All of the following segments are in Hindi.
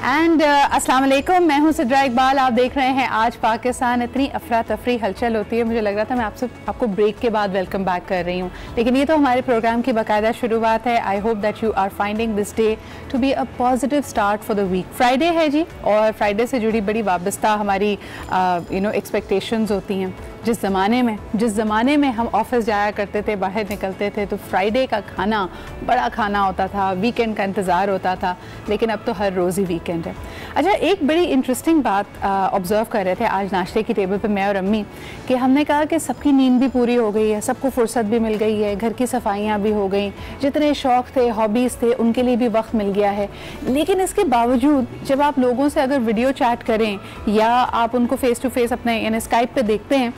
एंड अस्सलाम वालेकुम, मैं हूं सिद्रा इकबाल। आप देख रहे हैं आज पाकिस्तान। इतनी अफरा तफरी हलचल होती है, मुझे लग रहा था मैं आपको ब्रेक के बाद वेलकम बैक कर रही हूं, लेकिन ये तो हमारे प्रोग्राम की बाकायदा शुरुआत है। I hope that you are finding this day to be a positive start for the week. Friday है जी, और फ्राइडे से जुड़ी बड़ी वाबस्ता हमारी एक्सपेक्टेशंस होती हैं। जिस ज़माने में हम ऑफिस जाया करते थे, बाहर निकलते थे, तो फ्राइडे का खाना बड़ा खाना होता था, वीकेंड का इंतज़ार होता था, लेकिन अब तो हर रोज़ ही वीकेंड है। अच्छा, एक बड़ी इंटरेस्टिंग बात ऑब्ज़र्व कर रहे थे आज नाश्ते की टेबल पे मैं और अम्मी, कि हमने कहा कि सबकी नींद भी पूरी हो गई है, सबको फुर्सत भी मिल गई है, घर की सफाइयाँ भी हो गई, जितने शौक़ थे, हॉबीज़ थे, उनके लिए भी वक्त मिल गया है। लेकिन इसके बावजूद जब आप लोगों से अगर वीडियो चैट करें या आप उनको फ़ेस टू फेस अपने यानी स्काइप पे देखते हैं,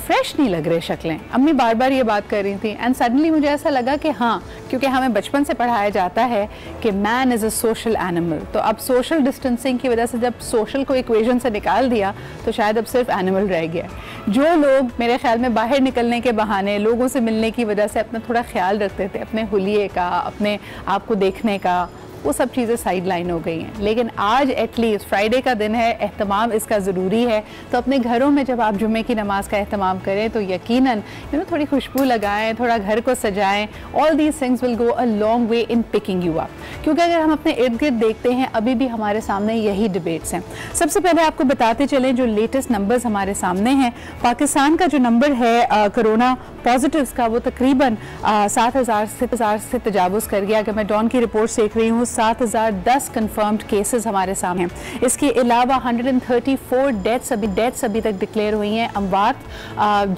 फ्रेश नहीं लग रहे शक्लें। अम्मी बार बार ये बात कर रही थी, एंड सडनली मुझे ऐसा लगा कि हाँ, क्योंकि हमें बचपन से पढ़ाया जाता है कि man is a social animal, तो अब सोशल डिस्टेंसिंग की वजह से जब सोशल को इक्वेशन से निकाल दिया तो शायद अब सिर्फ एनिमल रह गया। जो लोग मेरे ख्याल में बाहर निकलने के बहाने, लोगों से मिलने की वजह से अपना थोड़ा ख्याल रखते थे, अपने हुलिये का, अपने आप को देखने का, वो सब चीज़ें साइड लाइन हो गई हैं। लेकिन आज एटलीस्ट फ्राइडे का दिन है, एहतमाम इसका ज़रूरी है, तो अपने घरों में जब आप जुम्मे की नमाज़ का एहतमाम करें तो यकीनन थोड़ी खुशबू लगाएं, थोड़ा घर को सजाएं। All these things will go a long way in picking you up, क्योंकि अगर हम अपने इर्द गिर्द देखते हैं अभी भी हमारे सामने यही डिबेट्स हैं। सबसे पहले आपको बताते चलें जो लेटेस्ट नंबर्स हमारे सामने हैं। पाकिस्तान का जो नंबर है कोरोना पॉजिटिव्स का, वो तकरीबन 7,000 से तजावुज़ कर गया। अगर मैं डॉन की रिपोर्ट देख रही हूँ, 7,010 कंफर्म्ड केसेस हमारे सामने हैं। इसके अलावा 134 डेथ्स अभी तक डिक्लेयर हुई हैं, अमवात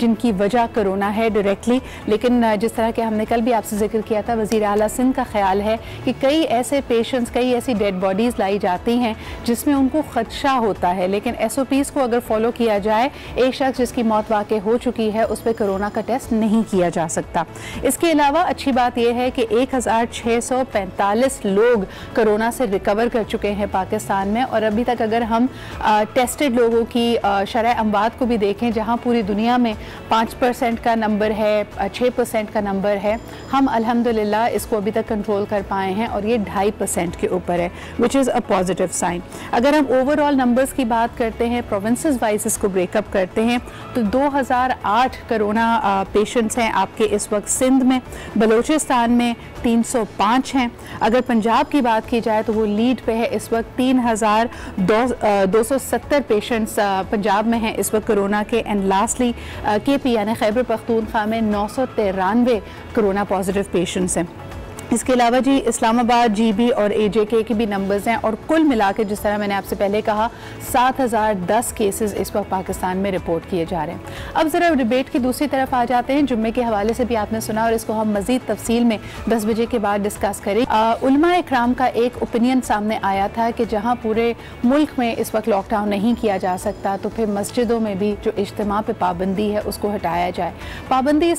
जिनकी वजह कोरोना है डायरेक्टली। लेकिन जिस तरह के हमने कल भी आपसे जिक्र किया था, वज़ीर आला सिंध का ख्याल है कि कई ऐसे पेशेंट्स, कई ऐसी डेड बॉडीज़ लाई जाती हैं जिसमें उनको खदशा होता है, लेकिन SOPs को अगर फॉलो किया जाए, एक शख्स जिसकी मौत वाक़ई हो चुकी है उस पर कोरोना का टेस्ट नहीं किया जा सकता। इसके अलावा अच्छी बात यह है कि 1,645 लोग कोरोना से रिकवर कर चुके हैं पाकिस्तान में, और अभी तक अगर हम टेस्टेड लोगों की शरह अमवात को भी देखें, जहां पूरी दुनिया में 5% का नंबर है, 6% का नंबर है, हम अल्हम्दुलिल्लाह इसको अभी तक कंट्रोल कर पाए हैं, और ये 2.5% के ऊपर है, which is a positive sign. अगर हम ओवरऑल नंबर्स की बात करते हैं, प्रोविंसेस वाइज इसको ब्रेकअप करते हैं, तो 2008 कोरोना पेशेंट्स हैं आपके इस वक्त सिंध में, बलूचिस्तान में 305 हैं। अगर पंजाब की बात की जाए तो वो लीड पे है इस वक्त, 3,270 पेशेंट्स पंजाब में हैं इस वक्त कोरोना के। एंड लास्टली KP यानी खैबर पख्तूनख्वा में 993 कोरोना पॉजिटिव पेशेंट्स हैं। इसके अलावा जी इस्लामाबाद, GB और AJK के भी नंबर्स हैं, और कुल मिला के जिस तरह मैंने आपसे पहले कहा 7,010 केसेस इस वक्त पाकिस्तान में रिपोर्ट किए जा रहे हैं। अब ज़रा डिबेट की दूसरी तरफ आ जाते हैं। जुम्मे के हवाले से भी आपने सुना, और इसको हम मज़ीद तफसील में 10 बजे के बाद डिस्कस करें। उलमा इकराम का एक ओपिनियन सामने आया था कि जहाँ पूरे मुल्क में इस वक्त लॉकडाउन नहीं किया जा सकता, तो फिर मस्जिदों में भी जो इज्तिमा पे पाबंदी है उसको हटाया जाए। पाबंदी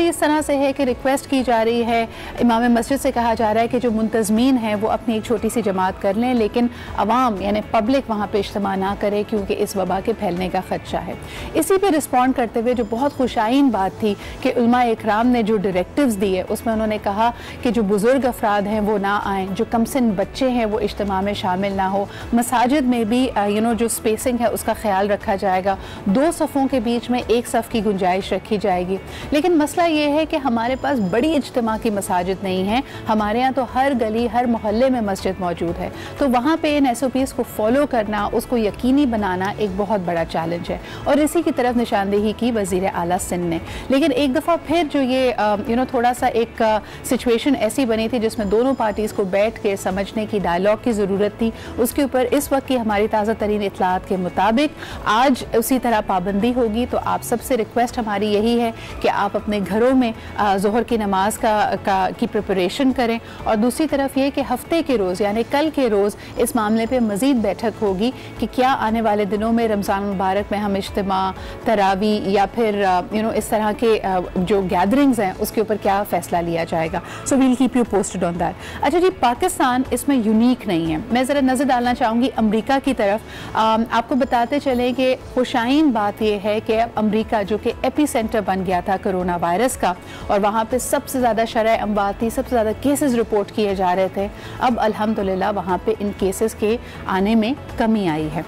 इस तरह से है कि रिक्वेस्ट की जा रही है, इमाम मस्जिद से कहा जा रहा है कि जो मुंतज़मीन हैं वो अपनी एक छोटी सी जमात कर लें, लेकिन अवाम यानी पब्लिक वहाँ पे इज्तिमा ना करे, क्योंकि इस वबा के फैलने का खदशा है। इसी पे रिस्पॉन्ड करते हुए जो बहुत खुशाइन बात थी कि उलमा इकराम ने जो डायरेक्टिव्स दिए, उसमें उन्होंने कहा कि जो बुज़ुर्ग अफराद हैं वो ना आएँ, जो कमसिन बच्चे हैं वो इज्तिमा में शामिल ना हो, मसाजिद में भी जो स्पेसिंग है उसका ख्याल रखा जाएगा, 2 सफ़ों के बीच में 1 सफ़ की गुंजाइश रखी जाएगी। लेकिन मसला ये है कि हमारे पास बड़ी इज्तिमा की मसाजिद नहीं है, हमारे यहाँ तो हर गली, हर मोहल्ले में मस्जिद मौजूद है, तो वहाँ पे इन SOPs को फॉलो करना, उसको यकीनी बनाना एक बहुत बड़ा चैलेंज है, और इसी की तरफ निशानदेही की वज़ीर आला सिंध ने। लेकिन एक दफ़ा फिर जो ये थोड़ा सा एक सिचुएशन ऐसी बनी थी जिसमें दोनों पार्टीज़ को बैठ के समझने की, डायलॉग की ज़रूरत थी, उसके ऊपर इस वक्त की हमारी ताज़ा तरीन इत्तलात के मुताबिक आज उसी तरह पाबंदी होगी। तो आप सबसे रिक्वेस्ट हमारी यही है कि आप अपने घरों में ज़ोहर की नमाज की प्रिपरेशन करें, और दूसरी तरफ ये कि हफ्ते के रोज़ यानी कल के रोज़ इस मामले पे मज़ीद बैठक होगी कि क्या आने वाले दिनों में रमज़ान मुबारक में हम इज्तिमा, तरावी या फिर इस तरह के जो गैदरिंग्स हैं उसके ऊपर क्या फ़ैसला लिया जाएगा। So we'll keep you posted on that. अच्छा जी, पाकिस्तान इसमें यूनिक नहीं है। मैं ज़रा नज़र डालना चाहूँगी अमरीका की तरफ। आपको बताते चलें कि खुशाइन बात यह है कि अमरीका जो कि एपी सेंटर बन गया था कोरोना वायरस का, और वहाँ पर सबसे ज़्यादा शरह अमवात थी, सबसे ज़्यादा केसेस रिपोर्ट किए जा रहे थे, अब अल्हम्दुलिल्लाह वहाँ पे इन केसेस के आने में कमी आई है।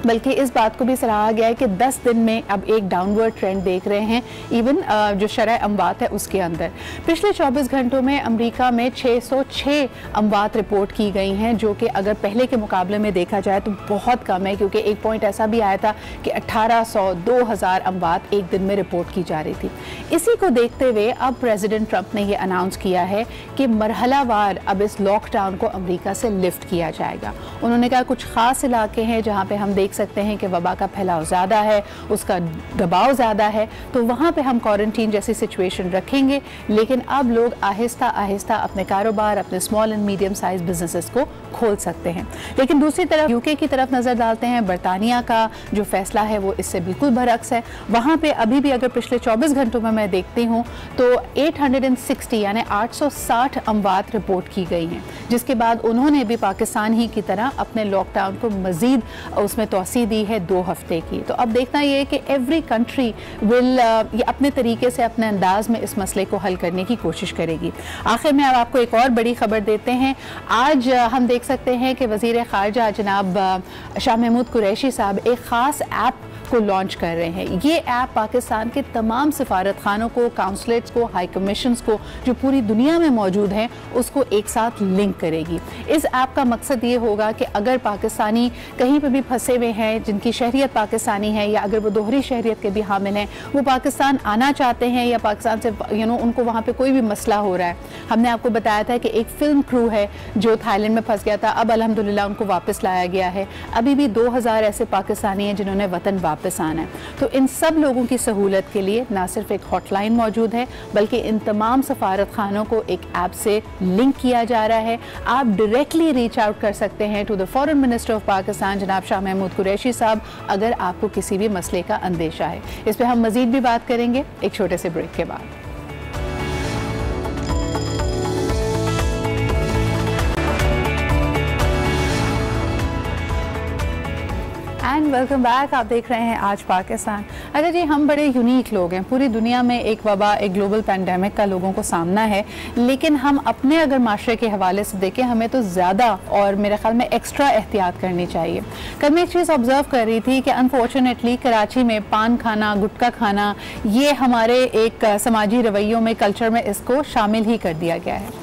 बल्कि इस बात को भी सराहा गया है कि 10 दिन में अब एक डाउनवर्ड ट्रेंड देख रहे हैं इवन जो शरह अमवात है उसके अंदर। पिछले 24 घंटों में अमेरिका में 606 अमवात रिपोर्ट की गई हैं, जो कि अगर पहले के मुकाबले में देखा जाए तो बहुत कम है, क्योंकि एक पॉइंट ऐसा भी आया था कि 1800 2000 अमवात एक दिन में रिपोर्ट की जा रही थी। इसी को देखते हुए अब प्रेसिडेंट ट्रंप ने यह अनाउंस किया है कि मरहलावार अब इस लॉकडाउन को अमेरिका से लिफ्ट किया जाएगा। उन्होंने कहा कुछ खास इलाके हैं जहाँ पे हम देख सकते हैं कि वबा का फैलाव ज़्यादा है, उसका दबाव ज़्यादा है, तो वहाँ पे हम क्वारंटीन जैसी सिचुएशन रखेंगे, लेकिन अब लोग आहिस्ता आहिस्ता अपने कारोबार, अपने small and medium size businesses को खोल सकते हैं। लेकिन दूसरी तरफ यूके की तरफ नज़र डालते हैं, बरतानिया का जो फैसला है वो इससे बिल्कुल बरअक्स है। वहाँ पे अभी भी अगर पिछले 24 घंटों में मैं देखती हूँ तो 860 यानी 860 अमवात रिपोर्ट की गई हैं, जिसके बाद उन्होंने भी पाकिस्तान ही की तरह अपने लॉकडाउन को मज़ीद उसमें तोसी दी है 2 हफ्ते की। तो अब देखना ये है कि एवरी कंट्री विल ये अपने तरीके से अपने अंदाज में इस मसले को हल करने की कोशिश करेगी। आखिर में अब आपको एक और बड़ी खबर देते हैं। आज हम देख सकते हैं कि वज़ीर ख़ारजा जनाब शाह महमूद कुरैशी साहब एक ख़ास ऐप को लॉन्च कर रहे हैं। ये ऐप पाकिस्तान के तमाम सिफारत खानों को, काउंसलेट्स को, हाई कमीशंस को जो पूरी दुनिया में मौजूद हैं उसको एक साथ लिंक करेगी। इस ऐप का मकसद ये होगा कि अगर पाकिस्तानी कहीं पे भी फंसे हुए हैं, जिनकी शहरियत पाकिस्तानी है या अगर वो दोहरी शहरियत के भी हामिल हैं, वो पाकिस्तान आना चाहते हैं या पाकिस्तान से उनको वहाँ पे कोई भी मसला हो रहा है। हमने आपको बताया था कि एक फिल्म क्रू है जो थाईलैंड में फंस गया था, अब अल्हम्दुलिल्लाह उनको वापस लाया गया है। अभी भी 2000 ऐसे पाकिस्तानी हैं जिन्होंने वतन वापस आना है। तो इन सब लोगों की सहूलत के लिए ना सिर्फ एक हॉटलाइन मौजूद है, बल्कि इन तमाम सफारत खानों को एक ऐप से लिंक किया जा रहा है। आप डायरेक्टली रीच आउट कर सकते हैं to the foreign minister of Pakistan जनाब शाह महमूद कुरैशी साहब, अगर आपको किसी भी मसले का अंदेशा है। इस पर हम मजीद भी बात करेंगे एक छोटे से ब्रेक के बाद। And welcome back. आप देख रहे हैं आज पाकिस्तान। अच्छा जी, हम बड़े यूनिक लोग हैं। पूरी दुनिया में एक वबा, एक ग्लोबल पैंडेमिक का लोगों को सामना है, लेकिन हम अपने अगर माशरे के हवाले से देखें, हमें तो ज़्यादा और मेरे ख्याल में एक्स्ट्रा एहतियात करनी चाहिए। कल मैं एक चीज़ ऑब्जर्व कर रही थी कि अनफॉर्चुनेटली कराची में पान खाना, गुटखा खाना, ये हमारे एक समाजी रवैयों में, कल्चर में इसको शामिल ही कर दिया गया है।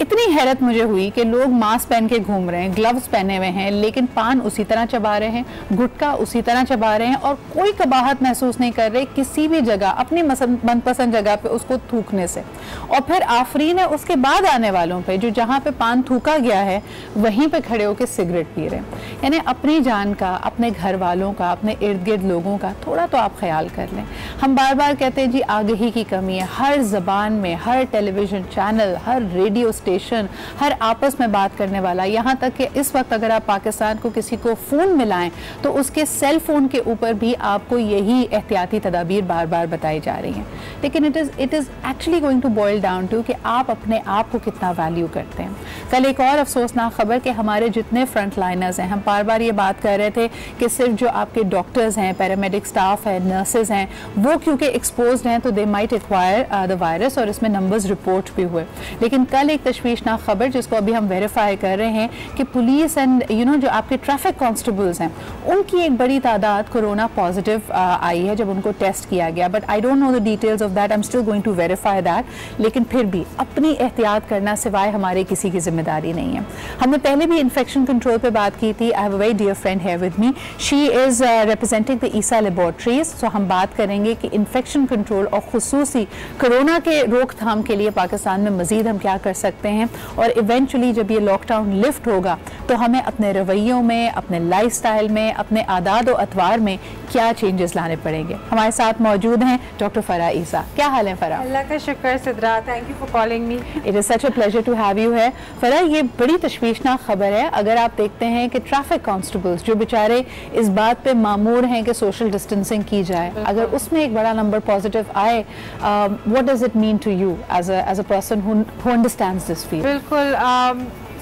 इतनी हैरत मुझे हुई कि लोग मास्क पहन के घूम रहे हैं, ग्लव्स पहने हुए हैं, लेकिन पान उसी तरह चबा रहे हैं, गुटखा उसी तरह चबा रहे हैं और कोई कबाहत महसूस नहीं कर रहे किसी भी जगह अपनी मनपसंद जगह पे उसको थूकने से। और फिर आफरीन है उसके बाद आने वालों पे, जो जहाँ पे पान थूका गया है वहीं पे खड़े होकर सिगरेट पी रहे हैं। यानी अपनी जान का, अपने घर वालों का, अपने इर्द गिर्द लोगों का थोड़ा तो आप ख्याल कर लें। हम बार बार कहते हैं जी आगाही की कमी है, हर जबान में, हर टेलीविजन चैनल, हर रेडियो स्टेशन, हर आपस में बात करने वाला, यहाँ तक कि इस वक्त अगर आप पाकिस्तान को किसी को फ़ोन मिलाएं तो उसके सेल फ़ोन के ऊपर भी आपको यही एहतियाती तदाबीर बार बार बताई जा रही हैं। लेकिन it is actually going to boil down to कि आप अपने आप को कितना वैल्यू करते हैं। कल एक और अफसोसनाक खबर कि हमारे जितने फ्रंट लाइनर्स हैं, हम बार बार ये बात कर रहे थे कि सिर्फ जो आपके डॉक्टर्स हैं, पैरामेडिक स्टाफ है, नर्सेज हैं, वो क्योंकि एक्सपोज्ड हैं तो they might acquire the virus और इसमें नंबर्स रिपोर्ट भी हुए। लेकिन कल एक तशवीशनाक खबर जिसको अभी हम वेरीफाई कर रहे हैं कि पुलिस एंड जो आपके ट्रैफिक कांस्टेबल्स हैं उनकी एक बड़ी तादाद कोरोना पॉजिटिव आई है जब उनको टेस्ट किया गया। But I don't know the details of that, I am still going to verify that. लेकिन फिर भी अपनी एहतियात करना सिवाय हमारे किसी की जिम्मेदारी नहीं है। हमने पहले भी इन्फेक्शन कंट्रोल पे बात की थी। I have a very dear friend here with me, she is representing the ईसा लेबोरेटरीज। सो हम बात करेंगे कि इन्फेक्शन कंट्रोल और खुसूसी कोरोना के रोकथाम के लिए पाकिस्तान में मजीद हम क्या कर सकते हैं, और इवेंचुअली जब ये लॉकडाउन लिफ्ट होगा तो हमें अपने रवैयों में, अपने लाइफस्टाइल में, अपने आदाद और अतवार में क्या चेंजेस लाने पड़ेंगे। हमारे साथ मौजूद हैं डॉक्टर फराह ईसा। क्या हाल है फराह? अल्लाह का शुक्र Sidra, thank you for calling me. It is such a pleasure to have you है। फराह, ये बड़ी तशवीशनाक खबर है। अगर आप देखते हैं कि ट्रैफिक कांस्टेबल्स जो बेचारे इस बात पे मामूर हैं कि सोशल डिस्टेंसिंग की जाए, अगर उसमें एक बड़ा नंबर पॉजिटिव आए, what does it mean to you as a person who understands this field? बिल्कुल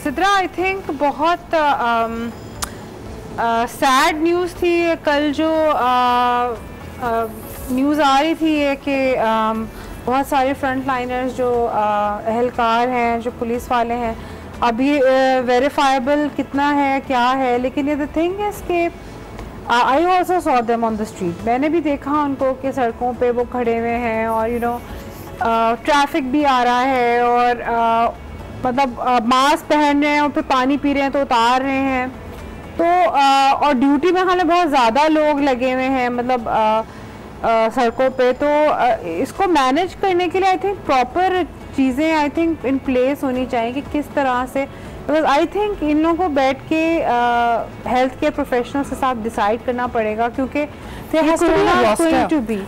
सिद्रा, आई थिंक बहुत सैड न्यूज़ थी कल जो न्यूज़ आ रही थी कि बहुत सारे फ्रंट लाइनर्स जो अहलकार हैं, जो पुलिस वाले हैं, अभी वेरीफाइबल कितना है क्या है, लेकिन ये द थिंग इज के I also saw them on the street. मैंने भी देखा उनको कि सड़कों पे वो खड़े हुए हैं और यू नो ट्रैफिक भी आ रहा है और मतलब मास्क पहन रहे हैं और फिर पानी पी रहे हैं तो उतार रहे हैं। तो और ड्यूटी में हालांकि बहुत ज़्यादा लोग लगे हुए हैं मतलब सड़कों पे, तो इसको मैनेज करने के लिए आई थिंक प्रॉपर चीज़ें आई थिंक इन प्लेस होनी चाहिए कि किस तरह से, बिकॉज आई थिंक इन लोगों को बैठ के हेल्थ केयर प्रोफेशनल्स के साथ डिसाइड करना पड़ेगा, क्योंकि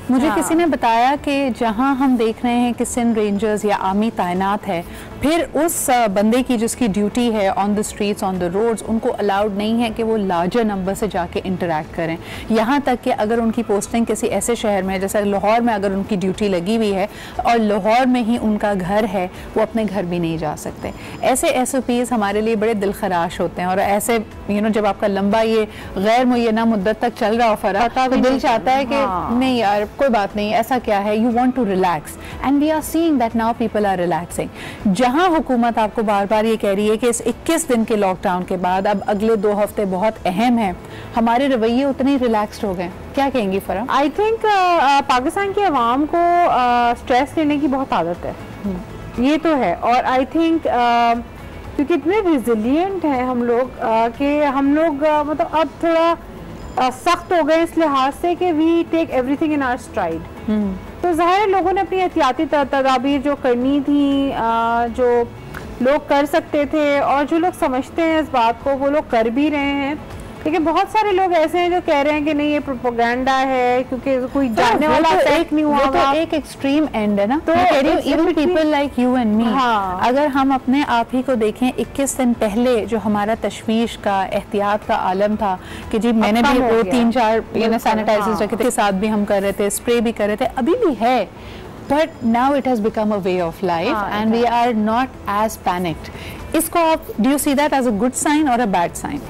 मुझे किसी ने बताया कि जहां हम देख रहे हैं कि सिंध रेंजर्स या आर्मी तैनात है, फिर उस बंदे की जिसकी ड्यूटी है on the streets on the roads, उनको अलाउड नहीं है कि वो लार्जर नंबर से जाके इंटरेक्ट करें। यहाँ तक कि अगर उनकी पोस्टिंग किसी ऐसे शहर में जैसे लाहौर में अगर उनकी ड्यूटी लगी हुई है और लाहौर में ही उनका घर है, वो अपने घर भी नहीं जा सकते। ऐसे SOPs हमारे लिए बड़े दिल खराश होते हैं और ऐसे जब आपका लंबा ये गैर मुय्यना मुद्दत तक चल रहा हो फरा, तो दिल चाहता है कि नहीं यार कोई बात नहीं, ऐसा क्या है, you want to relax and we are seeing that now people are relaxing. जहां हुकूमत आपको बार बार ये कह रही है कि इस 21 दिन के लॉकडाउन के बाद अब अगले 2 हफ्ते बहुत अहम है, हमारे रवैये उतने रिलैक्स्ड हो गए, क्या कहेंगी फरा? आई थिंक पाकिस्तान की आवाम को स्ट्रेस लेने की बहुत आदत है, ये तो है। और आई थिंक क्योंकि इतने रिजिलियंट हैं हम लोग कि हम लोग मतलब अब थोड़ा सख्त हो गए इस लिहाज से कि we take everything in our stride. तो ज़ाहिर लोगों ने अपनी एहतियाती तदाबीर जो करनी थी, जो लोग कर सकते थे और जो लोग समझते हैं इस बात को, वो लोग कर भी रहे हैं। लेकिन बहुत सारे लोग ऐसे हैं जो कह रहे हैं कि नहीं ये प्रोपेगेंडा है क्योंकि कोई जानने वाला फेक नहीं हुआ। तो एक एक्सट्रीम एंड है ना, तो मैं कह रही हूं even people like you and me, अगर हम अपने आप ही को देखें 21 दिन पहले जो हमारा तशवीश का एहतियात का आलम था कि जी मैंने भी 2-3-4 सैनिटाइजर्स रखे थे, साथ भी हम कर रहे थे, स्प्रे भी कर रहे थे, अभी भी है, but now it has become a way of life and we are not as panicked. इसको आप do you see that as a good sign और a bad sign?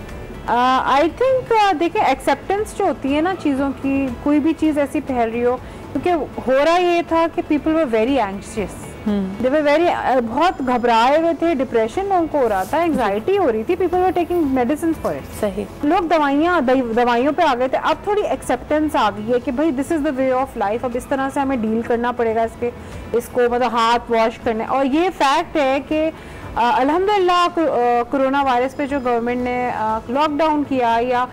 I think देखिए एक्सेप्टेंस जो होती है ना चीज़ों की, कोई भी चीज़ ऐसी फैल रही हो, क्योंकि हो रहा ये था कि people were very anxious, they were very, बहुत घबराए हुए थे, डिप्रेशन लोगों को हो रहा था, एंग्जाइटी हो रही थी, people were taking medicine for it. सही, लोग दवाइयों पे आ गए थे। अब थोड़ी एक्सेप्टेंस आ गई है कि भाई this is the way of life, अब इस तरह से हमें डील करना पड़ेगा इसको मतलब हाथ वॉश करने। और ये फैक्ट है कि अल्हम्दुलिल्लाह कोरोना वायरस पे जो गवर्नमेंट ने लॉकडाउन किया, या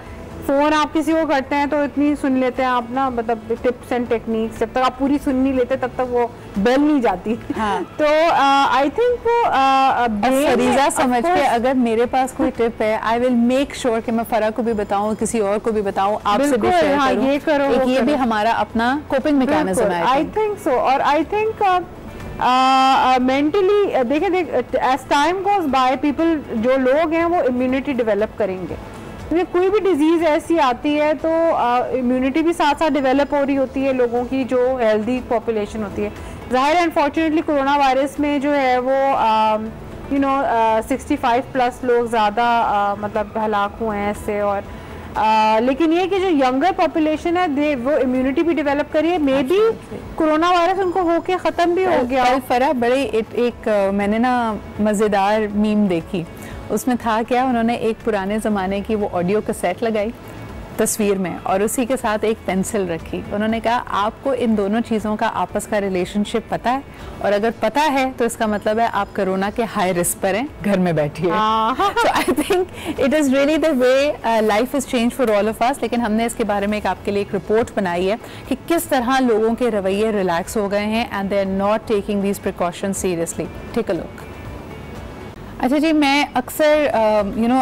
फ़ोन आप किसी को करते हैं तो इतनी सुन लेते हैं आप ना, मतलब टिप्स एंड टेक्निक्स, जब तक आप पूरी सुन नहीं लेते तब तक वो बेल नहीं जाती। हाँ। तो आई थिंक वो फरीजा समझ के अगर मेरे पास कोई टिप है, आई विल मेक श्योर कि मैं फरा को भी बताऊं, किसी और को भी बताऊं, आपसे भी शेयर करूं। ये करो, ये भी हमारा अपना कोपिंग मैकेनिज्म है, आई थिंक सो। और आई थिंक मेंटली देखिए as time goes by, people जो लोग हैं वो इम्यूनिटी डेवलप करेंगे, क्योंकि कोई भी डिजीज़ ऐसी आती है तो इम्यूनिटी भी साथ साथ डेवलप हो रही होती है लोगों की, जो हेल्दी पॉपुलेशन होती है। ज़ाहिर है अनफॉर्चुनेटली कोरोना वायरस में जो है वो 65+ लोग ज़्यादा मतलब हलाक हुए हैं इससे। और लेकिन ये कि जो यंगर पॉपुलेशन है वो इम्यूनिटी भी डेवलप करी है, मे बी कोरोना वायरस उनको होके ख़त्म भी हो गया। फरा बड़े एक मैंने ना मज़ेदार मीम देखी, उसमें था क्या, उन्होंने एक पुराने ज़माने की वो ऑडियो कैसेट लगाई तस्वीर में और उसी के साथ एक पेंसिल रखी। उन्होंने कहा आपको इन दोनों चीज़ों का आपस का रिलेशनशिप पता है, और अगर पता है तो इसका मतलब है आप कोरोना के हाई रिस्क पर हैं, घर में बैठिए। So I think it is really the way life is change for all of us. लेकिन हमने इसके बारे में एक आपके लिए एक रिपोर्ट बनाई है कि किस तरह लोगों के रवैये रिलैक्स हो गए हैं and they are not taking these precautions seriously. Take a look. अच्छा जी, मैं अक्सर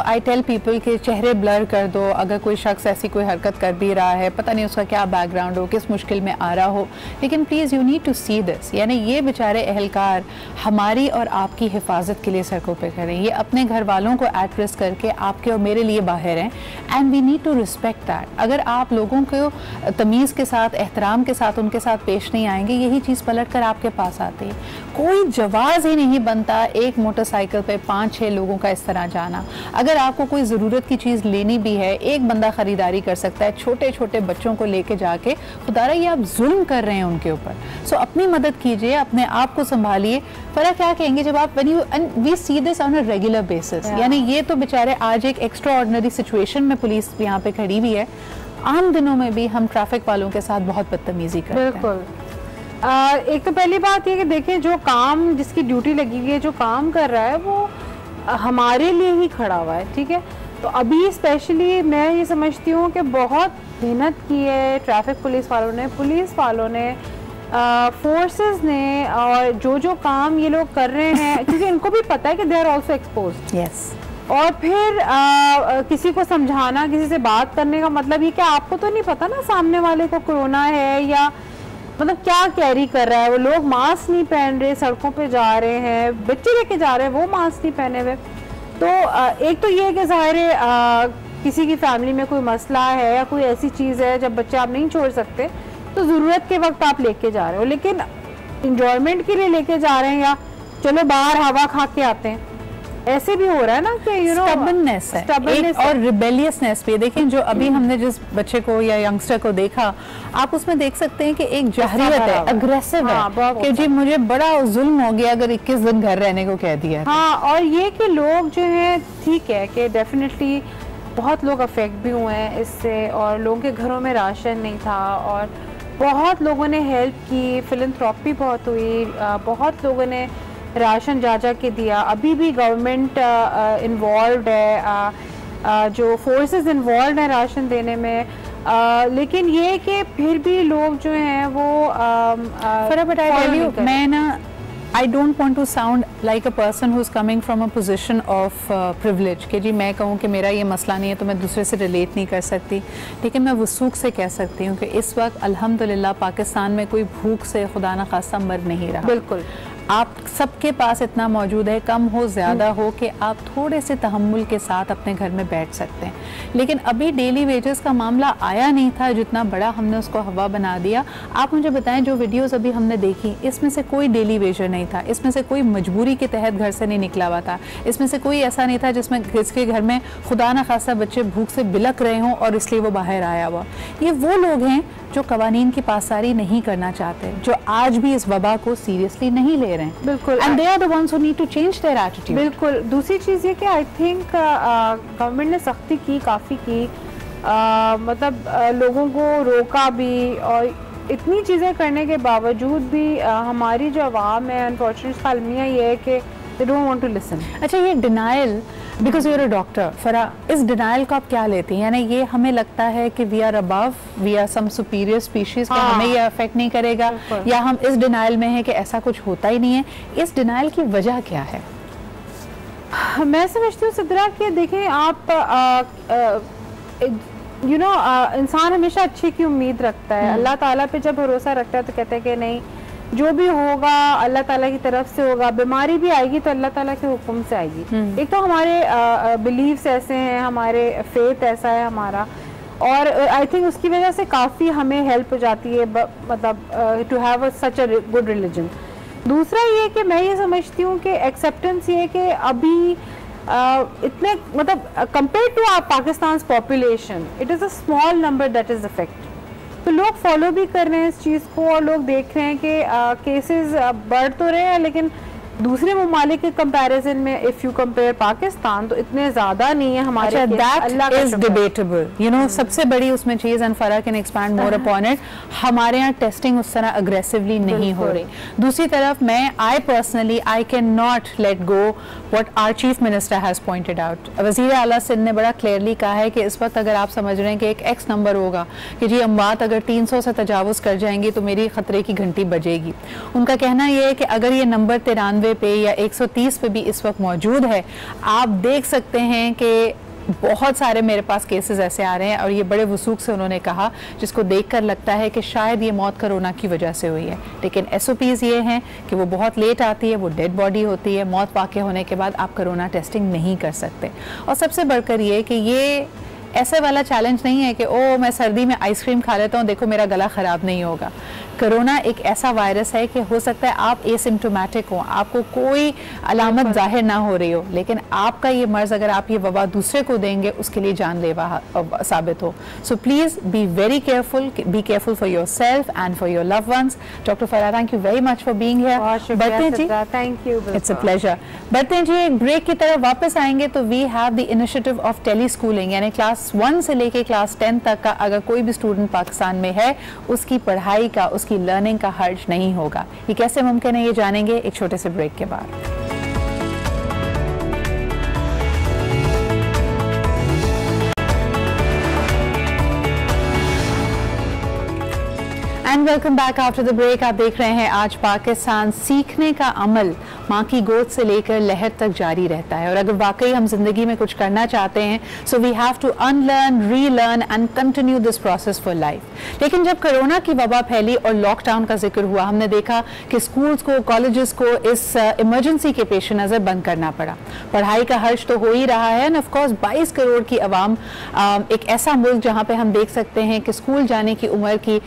आई टेल पीपल के चेहरे ब्लर कर दो अगर कोई शख्स ऐसी कोई हरकत कर भी रहा है, पता नहीं उसका क्या बैकग्राउंड हो, किस मुश्किल में आ रहा हो, लेकिन please you need to see this. यानी ये बेचारे अहलकार हमारी और आपकी हिफाजत के लिए सड़कों पे खड़े हैं, ये अपने घर वालों को एट रिस्क करके आपके और मेरे लिए बाहर हैं, and we need to respect that. अगर आप लोगों को तमीज़ के साथ, एहतराम के साथ उनके साथ पेश नहीं आएंगे, यही चीज़ पलट कर आपके पास आती है। कोई जवाज़ ही नहीं बनता एक मोटरसाइकिल पे 5-6 लोगों का इस तरह जाना। अगर आपको कोई ज़रूरत की चीज़ लेनी भी है, एक बंदा ख़रीदारी कर सकता है, छोटे छोटे बच्चों को लेके जाके, खुदारा ये आप जुल्म कर रहे हैं उनके ऊपर। सो अपनी मदद कीजिए, अपने आप को संभालिए। फरा क्या कहेंगे जब आप we see this on a regular basis, यानी ये तो बेचारे आज एक एक्स्ट्रा ऑर्डिनरी सिचुएशन में पुलिस यहाँ पे खड़ी हुई है, आम दिनों में भी हम ट्रैफिक वालों के साथ बहुत बदतमीजी करते हैं। बिल्कुल। एक तो पहली बात ये कि देखिए जो काम, जिसकी ड्यूटी लगी हुई है, जो काम कर रहा है वो हमारे लिए ही खड़ा हुआ है, ठीक है। तो अभी स्पेशली मैं ये समझती हूँ कि बहुत मेहनत की है ट्रैफिक पुलिस वालों ने, फोर्सेस ने, और जो काम ये लोग कर रहे हैं क्योंकि इनको भी पता है कि they are also exposed. Yes. और फिर किसी को समझाना, किसी से बात करने का मतलब ये कि आपको तो नहीं पता ना सामने वाले को कोरोना है या मतलब क्या कैरी कर रहा है। वो लोग मास्क नहीं पहन रहे, सड़कों पे जा रहे हैं, बच्चे लेके जा रहे हैं, वो मास्क नहीं पहने हुए। तो एक तो ये है कि ज़ाहिर है किसी की फैमिली में कोई मसला है या कोई ऐसी चीज़ है जब बच्चे आप नहीं छोड़ सकते, तो ज़रूरत के वक्त आप लेके जा रहे हो, लेकिन इंजॉयमेंट के लिए लेके जा रहे हैं या चलो बाहर हवा खा के आते हैं, ऐसे भी हो रहा है ना कि यू नो स्टबर्ननेस है एक, और रिबेलियसनेस भी। देखें जो अभी हमने जिस बच्चे को या यंगस्टर को देखा, आप उसमें देख सकते हैं कि एक जहरियत है, अग्रेसिव है कि जी मुझे बड़ा जुल्म हो गया अगर 21 दिन घर रहने को कह दिया। हाँ, और ये कि लोग जो है, ठीक है कि डेफिनेटली बहुत लोग अफेक्ट भी हुए हैं इससे, और लोगों के घरों में राशन नहीं था और बहुत लोगों ने हेल्प की, फिलैंथ्रोपी बहुत हुई, बहुत लोगों ने राशन जा के दिया। अभी भी गवर्नमेंट इन्वॉल्व है, जो फोर्सेस इन्वॉल्व हैं राशन देने में, लेकिन ये कि फिर भी लोग जो हैं वो मैं ना I don't want to sound like a person who's coming from a position of privilege कि जी मैं कहूँ कि मेरा ये मसला नहीं है तो मैं दूसरे से रिलेट नहीं कर सकती, लेकिन मैं वसूख से कह सकती हूँ कि इस वक्त अल्हम्दुलिल्लाह पाकिस्तान में कोई भूख से खुदा न खास्ता मर नहीं रहा। बिल्कुल, आप सबके पास इतना मौजूद है, कम हो ज़्यादा हो, कि आप थोड़े से तहम्मुल के साथ अपने घर में बैठ सकते हैं। लेकिन अभी डेली वेजेस का मामला आया नहीं था, जितना बड़ा हमने उसको हवा बना दिया। आप मुझे बताएं जो वीडियोस अभी हमने देखी, इसमें से कोई डेली वेजर नहीं था, इसमें से कोई मजबूरी के तहत घर से नहीं निकला हुआ था, इसमें से कोई ऐसा नहीं था जिसके घर में खुदा न खासा बच्चे भूख से बिलक रहे हों और इसलिए वो बाहर आया हुआ। ये वो लोग हैं जो कवानीन की पासदारी नहीं करना चाहते, जो आज भी इस वबा को सीरियसली नहीं ले रहे हैं। बिल्कुल, and they are the ones who need to change their attitude. बिल्कुल। दूसरी चीज़ ये कि आई थिंक गवर्नमेंट ने सख्ती की, काफ़ी की, मतलब लोगों को रोका भी, और इतनी चीज़ें करने के बावजूद भी हमारी जो आवाम है, अनफॉर्चुनेट अलमिया ये है कि they don't want to listen. अच्छा, ये denial, because you are a doctor Farah, इस डिनाइल को आप क्या लेती हैं? यानी ये हमें लगता है कि we are above, we are some superior species, कि हमें ये अफेक्ट नहीं करेगा, या हम इस डिनाइल में है कि ऐसा कुछ होता ही नहीं है। इस डिनाइल की वजह क्या है? मैं समझती हूँ सिद्रा कि देखें आप यू नो इंसान हमेशा अच्छे की उम्मीद रखता है, अल्लाह ताला पे जब भरोसा रखता है तो कहते हैं कि नहीं जो भी होगा अल्लाह ताला की तरफ से होगा, बीमारी भी आएगी तो अल्लाह ताला के हुक्म से आएगी। एक तो हमारे बिलीव्स ऐसे हैं, हमारे फेथ ऐसा है हमारा, और आई थिंक उसकी वजह से काफ़ी हमें हेल्प हो जाती है, मतलब to have such a good religion. दूसरा ये कि मैं ये समझती हूँ कि एक्सेप्टेंस ये कि अभी इतने मतलब compare to our Pakistan population, it is a small number that is affect. तो लोग फॉलो भी कर रहे हैं इस चीज़ को, और लोग देख रहे हैं कि केसेस बढ़ तो रहे हैं, लेकिन दूसरे ममालिक के कंपैरिजन में इफ यू कंपेयर पाकिस्तान तो इतने ज्यादा नहीं है हमारे। That is debatable, you know. सबसे बड़ी उसमें चीज, एंड फरा can expand more upon it, हमारे यहाँ टेस्टिंग उस तरह अग्रेसिवली नहीं हो रही। दूसरी तरफ मैं personally I can not let go what our chief minister has pointed out. वज़ीर आला सिंध ने बड़ा क्लियरली कहा है कि इस वक्त अगर आप समझ रहे हैं कि एक एक्स नंबर होगा कि जी अमवात अगर 300 से तजावुज़ कर जाएंगी तो मेरी खतरे की घंटी बजेगी। उनका कहना यह है कि अगर ये नंबर 93 पे या 130 पे भी इस वक्त मौजूद है, आप देख सकते हैं कि बहुत सारे मेरे पास केसेस ऐसे आ रहे हैं, और ये बड़े वसूख से उन्होंने कहा, जिसको देखकर लगता है कि शायद ये मौत कोरोना की वजह से हुई है। लेकिन SOPs ये हैं कि वो बहुत लेट आती है, वो डेड बॉडी होती है, मौत वाक़ई होने के बाद आप कोरोना टेस्टिंग नहीं कर सकते। और सबसे बढ़कर ये कि ये ऐसे वाला चैलेंज नहीं है कि ओ मैं सर्दी में आइसक्रीम खा लेता हूँ, देखो मेरा गला ख़राब नहीं होगा। कोरोना एक ऐसा वायरस है कि हो सकता है आप एसिम्प्टोमेटिक हो, आपको कोई अलामत जाहिर ना हो रही हो, लेकिन आपका ये मर्ज़ अगर आप ये वबा दूसरे को देंगे उसके लिए जानलेवा साबित हो। So please be very careful, be careful for your self and for your loved ones. Doctor Farah, thank you very much for being here. बढ़ते जी, thank you, it's a pleasure. बढ़ते जी, एक ब्रेक की तरफ वापस आएंगे तो we have the initiative of tele schooling, यानी क्लास 1 से लेके क्लास 10 तक का अगर कोई भी स्टूडेंट पाकिस्तान में है, उसकी पढ़ाई का, उसकी लर्निंग का हर्ज नहीं होगा। ये कैसे मुमकिन है, ये जानेंगे एक छोटे से ब्रेक के बाद। And welcome back after the break. आप देख रहे हैं आज पाकिस्तान। सीखने का अमल माँ की गोद से लेकर लहर तक जारी रहता है, और अगर वाकई हम जिंदगी में कुछ करना चाहते हैं so we have to unlearn, relearn and continue this process for life. लेकिन जब कोरोना की वबा फैली और लॉकडाउन का जिक्र हुआ, हमने देखा कि स्कूल्स को, कॉलेजेस को इस इमरजेंसी के पेश नज़र बंद करना पड़ा। पढ़ाई का हर्ज तो हो ही रहा है, एंड ऑफ कोर्स 22 करोड़ की आवाम, एक ऐसा मुल्क जहाँ पे हम देख सकते हैं कि स्कूल जाने की उम्र की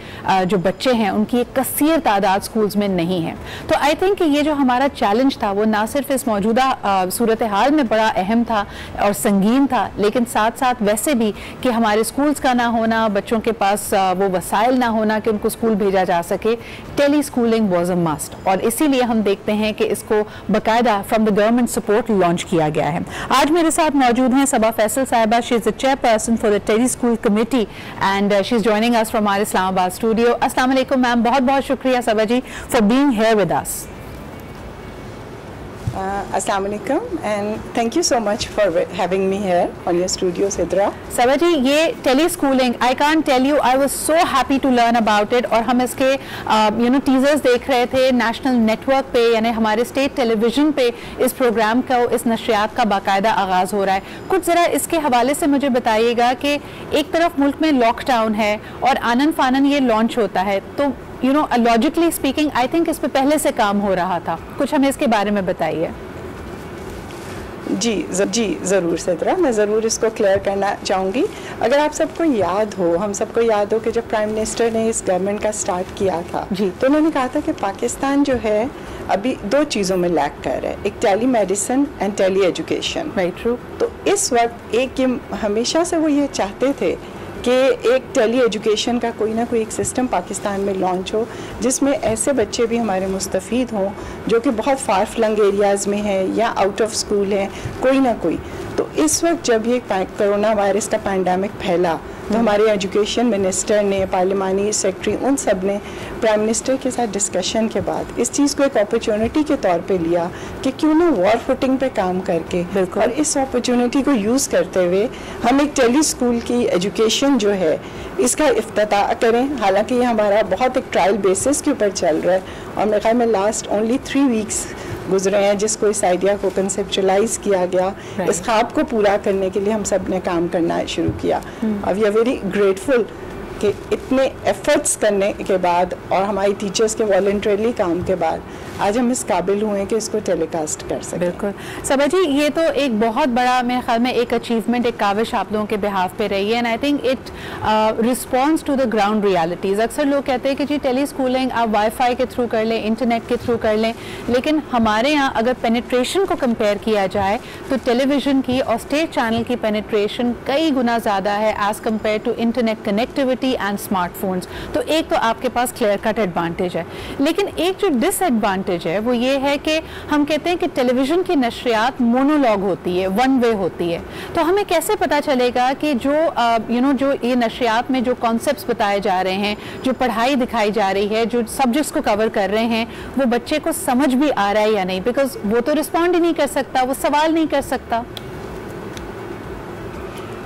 जो बच्चे हैं उनकी एक कसीर तादाद स्कूल्स में नहीं है। तो आई थिंक कि ये जो हमारा चैलेंज था वो ना सिर्फ इस मौजूदा सूरत हाल में बड़ा अहम था और संगीन था, लेकिन साथ साथ वैसे भी कि हमारे स्कूल्स का ना होना, बच्चों के पास वो वसाइल ना होना कि उनको स्कूल भेजा जा सके। Tele schooling was a must, और इसीलिए हम देखते हैं कि इसको बाकायदा from the government support launch किया गया है। आज मेरे साथ मौजूद हैं सबा फैसल साहिबा। She is the chairperson for the tele school committee and she is joining us from our Islamabad studio. अस्सलाम वालेकुम मैम, बहुत बहुत शुक्रिया Saba ji for being here with us. Assalamu alaikum and thank you so much for having me here on your studio, Sidra. Saba जी, ये tele schooling, I can't tell you, I was so happy to learn about it. और हम इसके टीजर्स देख रहे थे नेशनल नेटवर्क पे, यानी हमारे स्टेट टेलीविजन पे इस प्रोग्राम का, इस नशरियात का बाकायदा आगाज़ हो रहा है। कुछ ज़रा इसके हवाले से मुझे बताइएगा कि एक तरफ मुल्क में लॉकडाउन है और आनन फानन ये लॉन्च होता है, तो लॉजिकली स्पीकिंग आई थिंक इस पे पहले से काम हो रहा था। कुछ हमें इसके बारे में बताइए। जी ज़रूर सिद्रा, मैं ज़रूर इसको क्लियर करना चाहूँगी। अगर आप सबको याद हो, हम सबको याद हो कि जब प्राइम मिनिस्टर ने इस गवर्नमेंट का स्टार्ट किया था तो उन्होंने कहा था कि पाकिस्तान जो है अभी 2 चीज़ों में लैक कर रहा है, एक tele medicine and tele education. Very true. तो इस वक्त एक हमेशा से वो ये चाहते थे कि एक टेली एजुकेशन का कोई ना कोई एक सिस्टम पाकिस्तान में लॉन्च हो, जिसमें ऐसे बच्चे भी हमारे मुस्तफ़ीद हों जो कि बहुत फार फ्लंग एरियाज़ में हैं या आउट ऑफ स्कूल हैं, कोई ना कोई। तो इस वक्त जब ये कोरोना वायरस का पैंडमिक फैला तो हमारे एजुकेशन मिनिस्टर ने, पार्लिमानी सेक्रेटरी, उन सब ने प्राइम मिनिस्टर के साथ डिस्कशन के बाद इस चीज़ को एक अपॉर्चुनिटी के तौर पे लिया कि क्यों ना वॉर फुटिंग पे काम करके और इस अपॉर्चुनिटी को यूज़ करते हुए हम एक टेली स्कूल की एजुकेशन जो है इसका इफ्तिताह करें। हालांकि ये हमारा बहुत एक ट्रायल बेसिस के ऊपर चल रहा है और मेरे ख्याल में लास्ट ओनली 3 वीक्स गुजरे हैं जिसको इस आइडिया को कंसेप्चुलाइज किया गया। इस ख्वाब को पूरा करने के लिए हम सब ने काम करना शुरू किया। अब वी आर वेरी ग्रेटफुल कि इतने एफर्ट्स करने के बाद और हमारी टीचर्स के वॉलंटरीली काम के बाद आज हम इस काबिल हुए हैं कि इसको टेलीकास्ट कर सकें। बिल्कुल सबा जी, ये तो एक बहुत बड़ा मेरे ख्याल में एक अचीवमेंट, एक काविश आप लोगों के बिहाफ पे रही है, and I think it response to the ground realities. अक्सर लोग कहते हैं कि जी टेली स्कूलिंग आप वाईफाई के थ्रू कर लें, इंटरनेट के थ्रू कर लें, लेकिन हमारे यहाँ अगर पेनिट्रेशन को कंपेयर किया जाए तो टेलीविज़न की और स्टेट चैनल की पेनिट्रेशन कई गुना ज़्यादा है as compared to internet connectivity and smartphones. तो एक तो आपके पास क्लियर कट एडवांटेज है, लेकिन एक जो डिसएडवांटेज है वो ये है कि हम कहते हैं कि टेलीविज़न की नशरियात मोनोलॉग होती है, वन वे होती है। तो हमें कैसे पता चलेगा कि जो जो ये नशरियात में जो कॉन्सेप्ट्स बताए जा रहे हैं, जो पढ़ाई दिखाई जा रही है, जो सब्जेक्ट्स को कवर कर रहे हैं, वो बच्चे को समझ भी आ रहा है या नहीं? बिकॉज वो तो रिस्पॉन्ड ही नहीं कर सकता, वो सवाल नहीं कर सकता।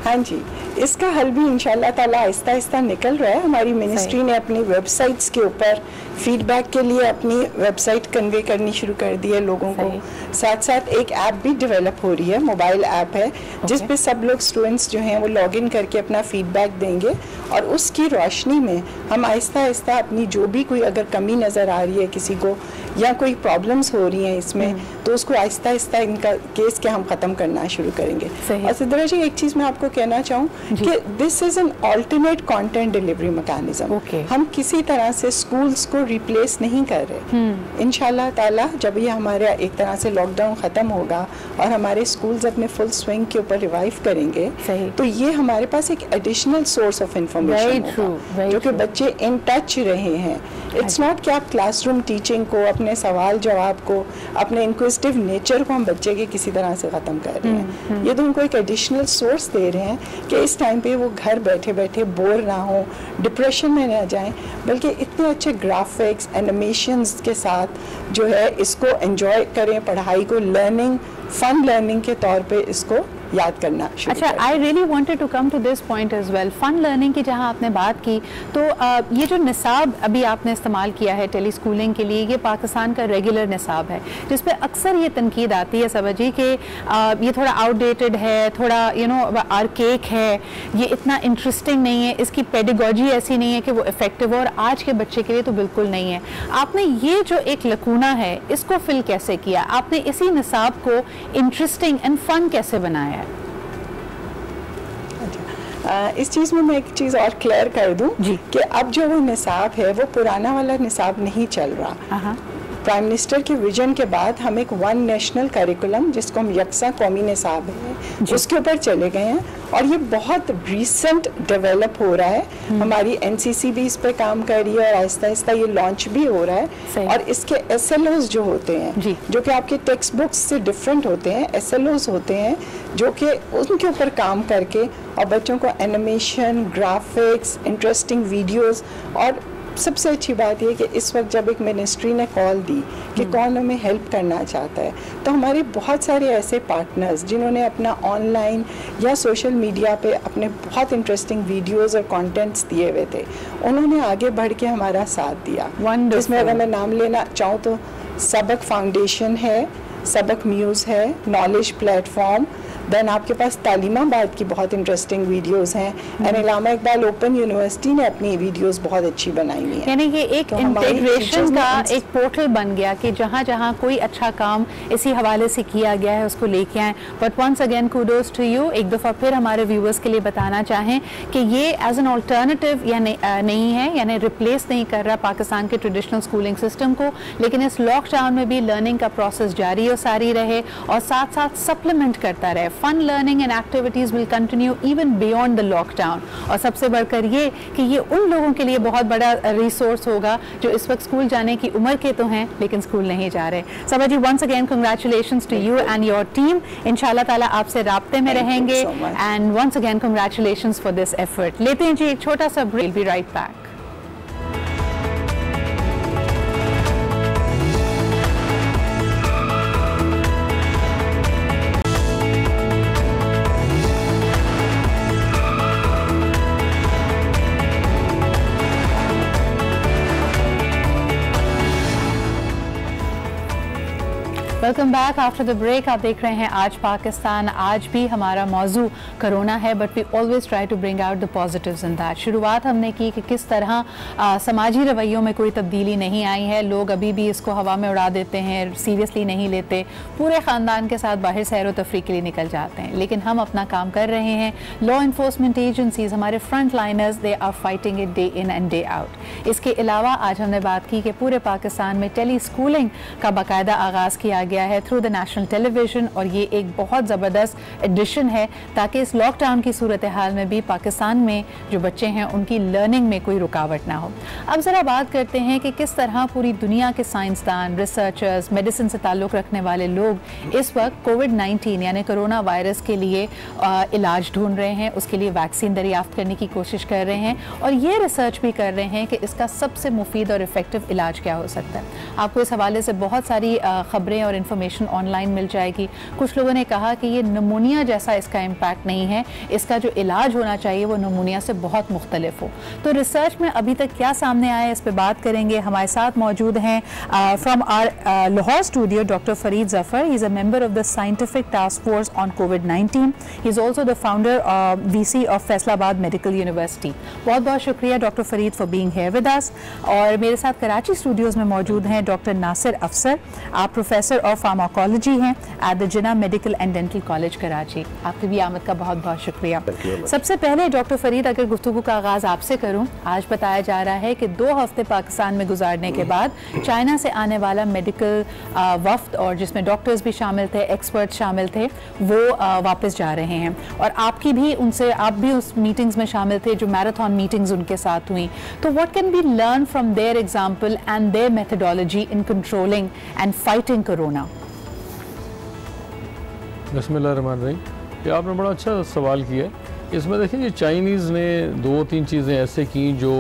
हाँ जी, इसका हल भी इंशाल्लाह ताला आहिस्ता आहिस्ता निकल रहा है। हमारी मिनिस्ट्री ने अपनी वेबसाइट्स के ऊपर फीडबैक के लिए अपनी वेबसाइट कन्वे करनी शुरू कर दी है लोगों को। साथ साथ एक ऐप भी डेवलप हो रही है, मोबाइल ऐप है, जिस पे सब लोग स्टूडेंट्स जो हैं वो लॉगिन करके अपना फीडबैक देंगे और उसकी रोशनी में हम आहिस्ता आहिस्ता अपनी जो भी कोई अगर कमी नज़र आ रही है किसी को या कोई प्रॉब्लम्स हो रही हैं इसमें, तो उसको आहिस्ता आहिस्ता इनका केस के हम ख़त्म करना शुरू करेंगे। और सिद्रा जी, एक चीज़ मैं आपको कहना चाहूँ कि this is an alternate content delivery mechanism. हम किसी तरह से स्कूल्स को रिप्लेस नहीं कर रहे। इंशाल्लाह ताला जब ये हमारे एक तरह से लॉकडाउन ख़त्म होगा और हमारे स्कूल्स अपने फुल स्विंग के ऊपर रिवाइव करेंगे, तो ये हमारे पास एक एडिशनल सोर्स ऑफ इंफॉर्मेशन होगा जो कि बच्चे इन टच रहे हैं। इट्स नॉट कि आप क्लासरूम टीचिंग को, अपने सवाल जवाब को, अपने इंक्विजिटिव नेचर को हम बच्चे के किसी तरह से ख़त्म कर रहे हैं। ये तो उनको एक एडिशनल सोर्स दे रहे हैं कि इस टाइम पे वो घर बैठे बैठे बोर ना हो, डिप्रेशन में ना जाएं, बल्कि इतने अच्छे ग्राफिक्स एनिमेशंस के साथ जो है इसको एंजॉय करें, पढ़ाई को लर्निंग, फन लर्निंग के तौर पे इसको याद करना शुरू अच्छा, I really wanted to come to this point as well. Fun learning की जहां आपने बात की, तो ये जो निसाब अभी आपने इस्तेमाल किया है टेली स्कूलिंग के लिए, ये पाकिस्तान का रेगुलर निसाब है, जिस पे अक्सर ये तनकीद आती है सबा जी कि ये थोड़ा आउटडेटेड है, थोड़ा आर्केक है, ये इतना इंटरेस्टिंग नहीं है, इसकी पेडागॉजी ऐसी नहीं है कि वो इफेक्टिव हो, और आज के बच्चे के लिए तो बिल्कुल नहीं है। आपने ये जो एक लकूना है इसको फिल कैसे किया? आपने इसी निसाब को इंटरेस्टिंग एंड फन कैसे बनाया है? इस चीज़ में मैं एक चीज़ और क्लियर कर दूं कि अब जो वो निसाब है वो पुराना वाला निसाब नहीं चल रहा। प्राइम मिनिस्टर के विजन के बाद हम एक वन नेशनल करिकुलम, जिसको हम यकसा कौमी निसाब है, उसके ऊपर चले गए हैं और ये बहुत रिसेंट डेवलप हो रहा है। हमारी एनसीसी भी इस पे काम कर रही है और आहिस्ता आहिस्ता ये लॉन्च भी हो रहा है। और इसके एसएलओज जो होते हैं, जो कि आपके टेक्स्ट बुक्स से डिफरेंट होते हैं, एसएलओज होते हैं जो कि उनके ऊपर काम करके और बच्चों को एनिमेशन, ग्राफिक्स, इंटरेस्टिंग वीडियोस, और सबसे अच्छी बात यह कि इस वक्त जब एक मिनिस्ट्री ने कॉल दी कि कौन हमें हेल्प करना चाहता है, तो हमारे बहुत सारे ऐसे पार्टनर्स जिन्होंने अपना ऑनलाइन या सोशल मीडिया पे अपने बहुत इंटरेस्टिंग वीडियोस और कंटेंट्स दिए हुए थे, उन्होंने आगे बढ़ के हमारा साथ दिया। इसमें अगर मैं नाम लेना चाहूँ तो सबक फाउंडेशन है, सबक म्यूज़ है, नॉलेज प्लेटफॉर्म, देन आपके पास तालीमाबाद की बहुत इंटरेस्टिंग वीडियोस हैं, and Allama Iqbal open university ने अपनी वीडियोस बहुत अच्छी बनाई हुई हैं। यानी ये एक तो इंटीग्रेशन का एक पोर्टल बन गया कि जहाँ जहाँ कोई अच्छा काम इसी हवाले से किया गया है उसको लेके आएँ। But once again kudos to you, एक दफ़ा फिर हमारे व्यूवर्स के लिए बताना चाहें कि ये एज एन अल्टरनेटिव या नहीं है, यानी रिप्लेस नहीं कर रहा पाकिस्तान के ट्रेडिशनल स्कूलिंग सिस्टम को, लेकिन इस लॉकडाउन में भी लर्निंग का प्रोसेस जारी और सारी रहे और साथ साथ सप्लीमेंट करता रहे। Fun learning and activities will continue even beyond the lockdown. और सबसे बढ़कर ये कि ये उन लोगों के लिए बहुत बड़ा रिसोर्स होगा जो इस वक्त स्कूल जाने की उम्र के तो हैं लेकिन स्कूल नहीं जा रहे। Saba ji, once again congratulations to you and your team. इंशाल्लाह ताला आपसे राब्ते में रहेंगे and once again congratulations for this effort. लेते हैं जी एक छोटा सा break, be right back. Welcome back after the break. आप देख रहे हैं आज पाकिस्तान। आज भी हमारा मौजू कोरोना है, but we always try to bring out the positives in that. शुरुआत हमने की कि किस तरह समाजी रवैयों में कोई तब्दीली नहीं आई है। लोग अभी भी इसको हवा में उड़ा देते हैं, सीरियसली नहीं लेते, पूरे ख़ानदान के साथ बाहर सैर व तफरी के लिए निकल जाते हैं। लेकिन हम अपना काम कर रहे हैं। लॉ इन्फोर्समेंट एजेंसीज, हमारे front liners, they are fighting it day in and day out. इसके अलावा आज हमने बात की कि पूरे पाकिस्तान में टेली स्कूलिंग का बाकायदा आगाज़ किया गया है थ्रू द नेशनल टेलीविजन, और ये एक बहुत ज़बरदस्त एडिशन है ताकि इस लॉकडाउन की सूरत हाल में भी पाकिस्तान में जो बच्चे हैं उनकी लर्निंग में कोई रुकावट ना हो। अब ज़रा बात करते हैं कि किस तरह पूरी दुनिया के साइंसदान, रिसर्चर्स, मेडिसिन से ताल्लुक़ रखने वाले लोग इस वक्त कोविड-19 यानी कोरोना वायरस के लिए इलाज ढूंढ रहे हैं, उसके लिए वैक्सीन दरियाफ्त करने की कोशिश कर रहे हैं और ये रिसर्च भी कर रहे हैं कि इसका सबसे मुफीद और इफ़ेक्टिव इलाज क्या हो सकता है। आपको इस हवाले से बहुत सारी ख़बरें और इन्फॉर्मेशन ऑनलाइन मिल जाएगी। कुछ लोगों ने कहा कि ये नमूनिया जैसा इसका इम्पैक्ट नहीं है, इसका जो इलाज होना चाहिए वो नमूनिया से बहुत मुख्तलिफ हो। तो रिसर्च में अभी तक क्या सामने आया है इस पर बात करेंगे। हमारे साथ मौजूद हैं from our Lahore studio doctor Farid Zafar. He is a member of the scientific task force on कोविड-19। He is also the founder VC of Faisalabad medical university. बहुत बहुत शुक्रिया doctor Farid for being here with us. और मेरे साथ कराची स्टूडियोज़ में मौजूद हैं डॉक्टर नासिर अफसर। आप प्रोफेसर ऑफ फार्माकोलॉजी हैं at the Jinnah medical and dental college Karachi. आपकी भी आमद का बहुत बहुत शुक्रिया। सबसे पहले डॉक्टर फरीद, अगर गुफ्तगू का आगाज़ आपसे करूँ, आज बताया जा रहा है कि 2 हफ्ते पाकिस्तान में गुजारने के बाद चाइना से आने वाला मेडिकल वफ्द, और जिसमें डॉक्टर्स भी शामिल थे, एक्सपर्ट शामिल थे, वो वापस जा रहे हैं। और आपकी भी उनसे, आप भी उस मीटिंग्स में शामिल थे जो मैराथन मीटिंग्स उनके साथ हुई। तो what can be learn from their example and their methodology in controlling and fighting corona? बिस्मिल्लाहिर्रहमानिर्रहीम। ये आपने बड़ा अच्छा सवाल किया। इसमें देखिए, ये चाइनीज़ ने 2-3 चीज़ें ऐसे की जो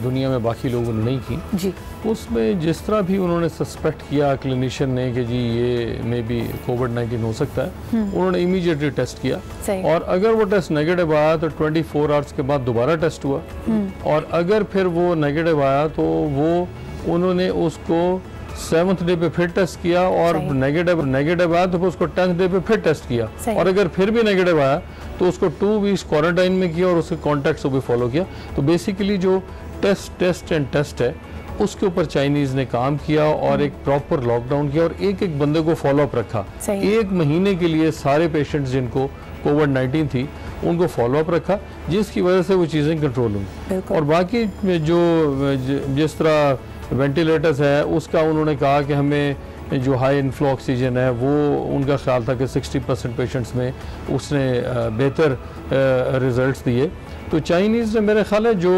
दुनिया में बाकी लोगों ने नहीं की जी। उसमें जिस तरह भी उन्होंने सस्पेक्ट किया क्लिनिशियन ने कि जी ये मे बी कोविड-19 हो सकता है, उन्होंने इमीडिएटली टेस्ट किया। और अगर वो टेस्ट नेगेटिव आया तो 24 आवर्स के बाद दोबारा टेस्ट हुआ, और अगर फिर वो नेगेटिव आया तो वो उन्होंने उसको 7th डे पे फिर टेस्ट किया, और नेगेटिव आया तो उसको 10th डे पे फिर टेस्ट किया, और अगर फिर भी नेगेटिव आया तो उसको 2 वीक्स क्वारंटाइन में किया और उसके कॉन्टैक्ट्स को भी फॉलो किया। तो बेसिकली जो टेस्ट है उसके ऊपर चाइनीज़ ने काम किया और एक प्रॉपर लॉकडाउन किया और एक बंदे को फॉलोअप रखा। 1 महीने के लिए सारे पेशेंट्स जिनको कोविड-19 थी उनको फॉलोअप रखा, जिसकी वजह से वो चीज़ें कंट्रोल हुई। और बाकी जो जिस तरह वेंटिलेटर्स है उसका उन्होंने कहा कि हमें जो हाई इनफ्लो ऑक्सीजन है वो उनका ख्याल था कि 60% पेशेंट्स में उसने बेहतर रिजल्ट्स दिए। तो चाइनीज़ ने मेरे ख्याल है जो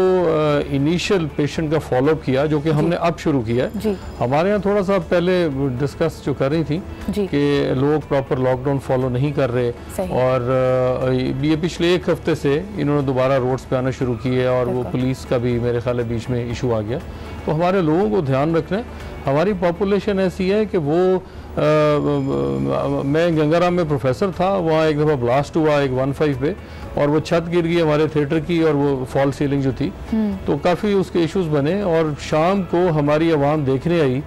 इनिशियल पेशेंट का फॉलोअप किया, जो कि हमने अब शुरू किया है। हमारे यहाँ थोड़ा सा पहले डिस्कस जो कर रही थी कि लोग प्रॉपर लॉकडाउन फॉलो नहीं कर रहे, और ये पिछले 1 हफ्ते से इन्होंने दोबारा रोड्स पे आना शुरू किए, और वो पुलिस का भी मेरे ख्याल है बीच में इशू आ गया। तो हमारे लोगों को ध्यान रखना है, हमारी पॉपुलेशन ऐसी है कि वो मैं गंगाराम में प्रोफेसर था, वहाँ एक दफ़ा ब्लास्ट हुआ एक 15 पे, और वो छत गिर गई हमारे थिएटर की, और वो फॉल सीलिंग जो थी, तो काफ़ी उसके इश्यूज बने। और शाम को हमारी आवाम देखने आई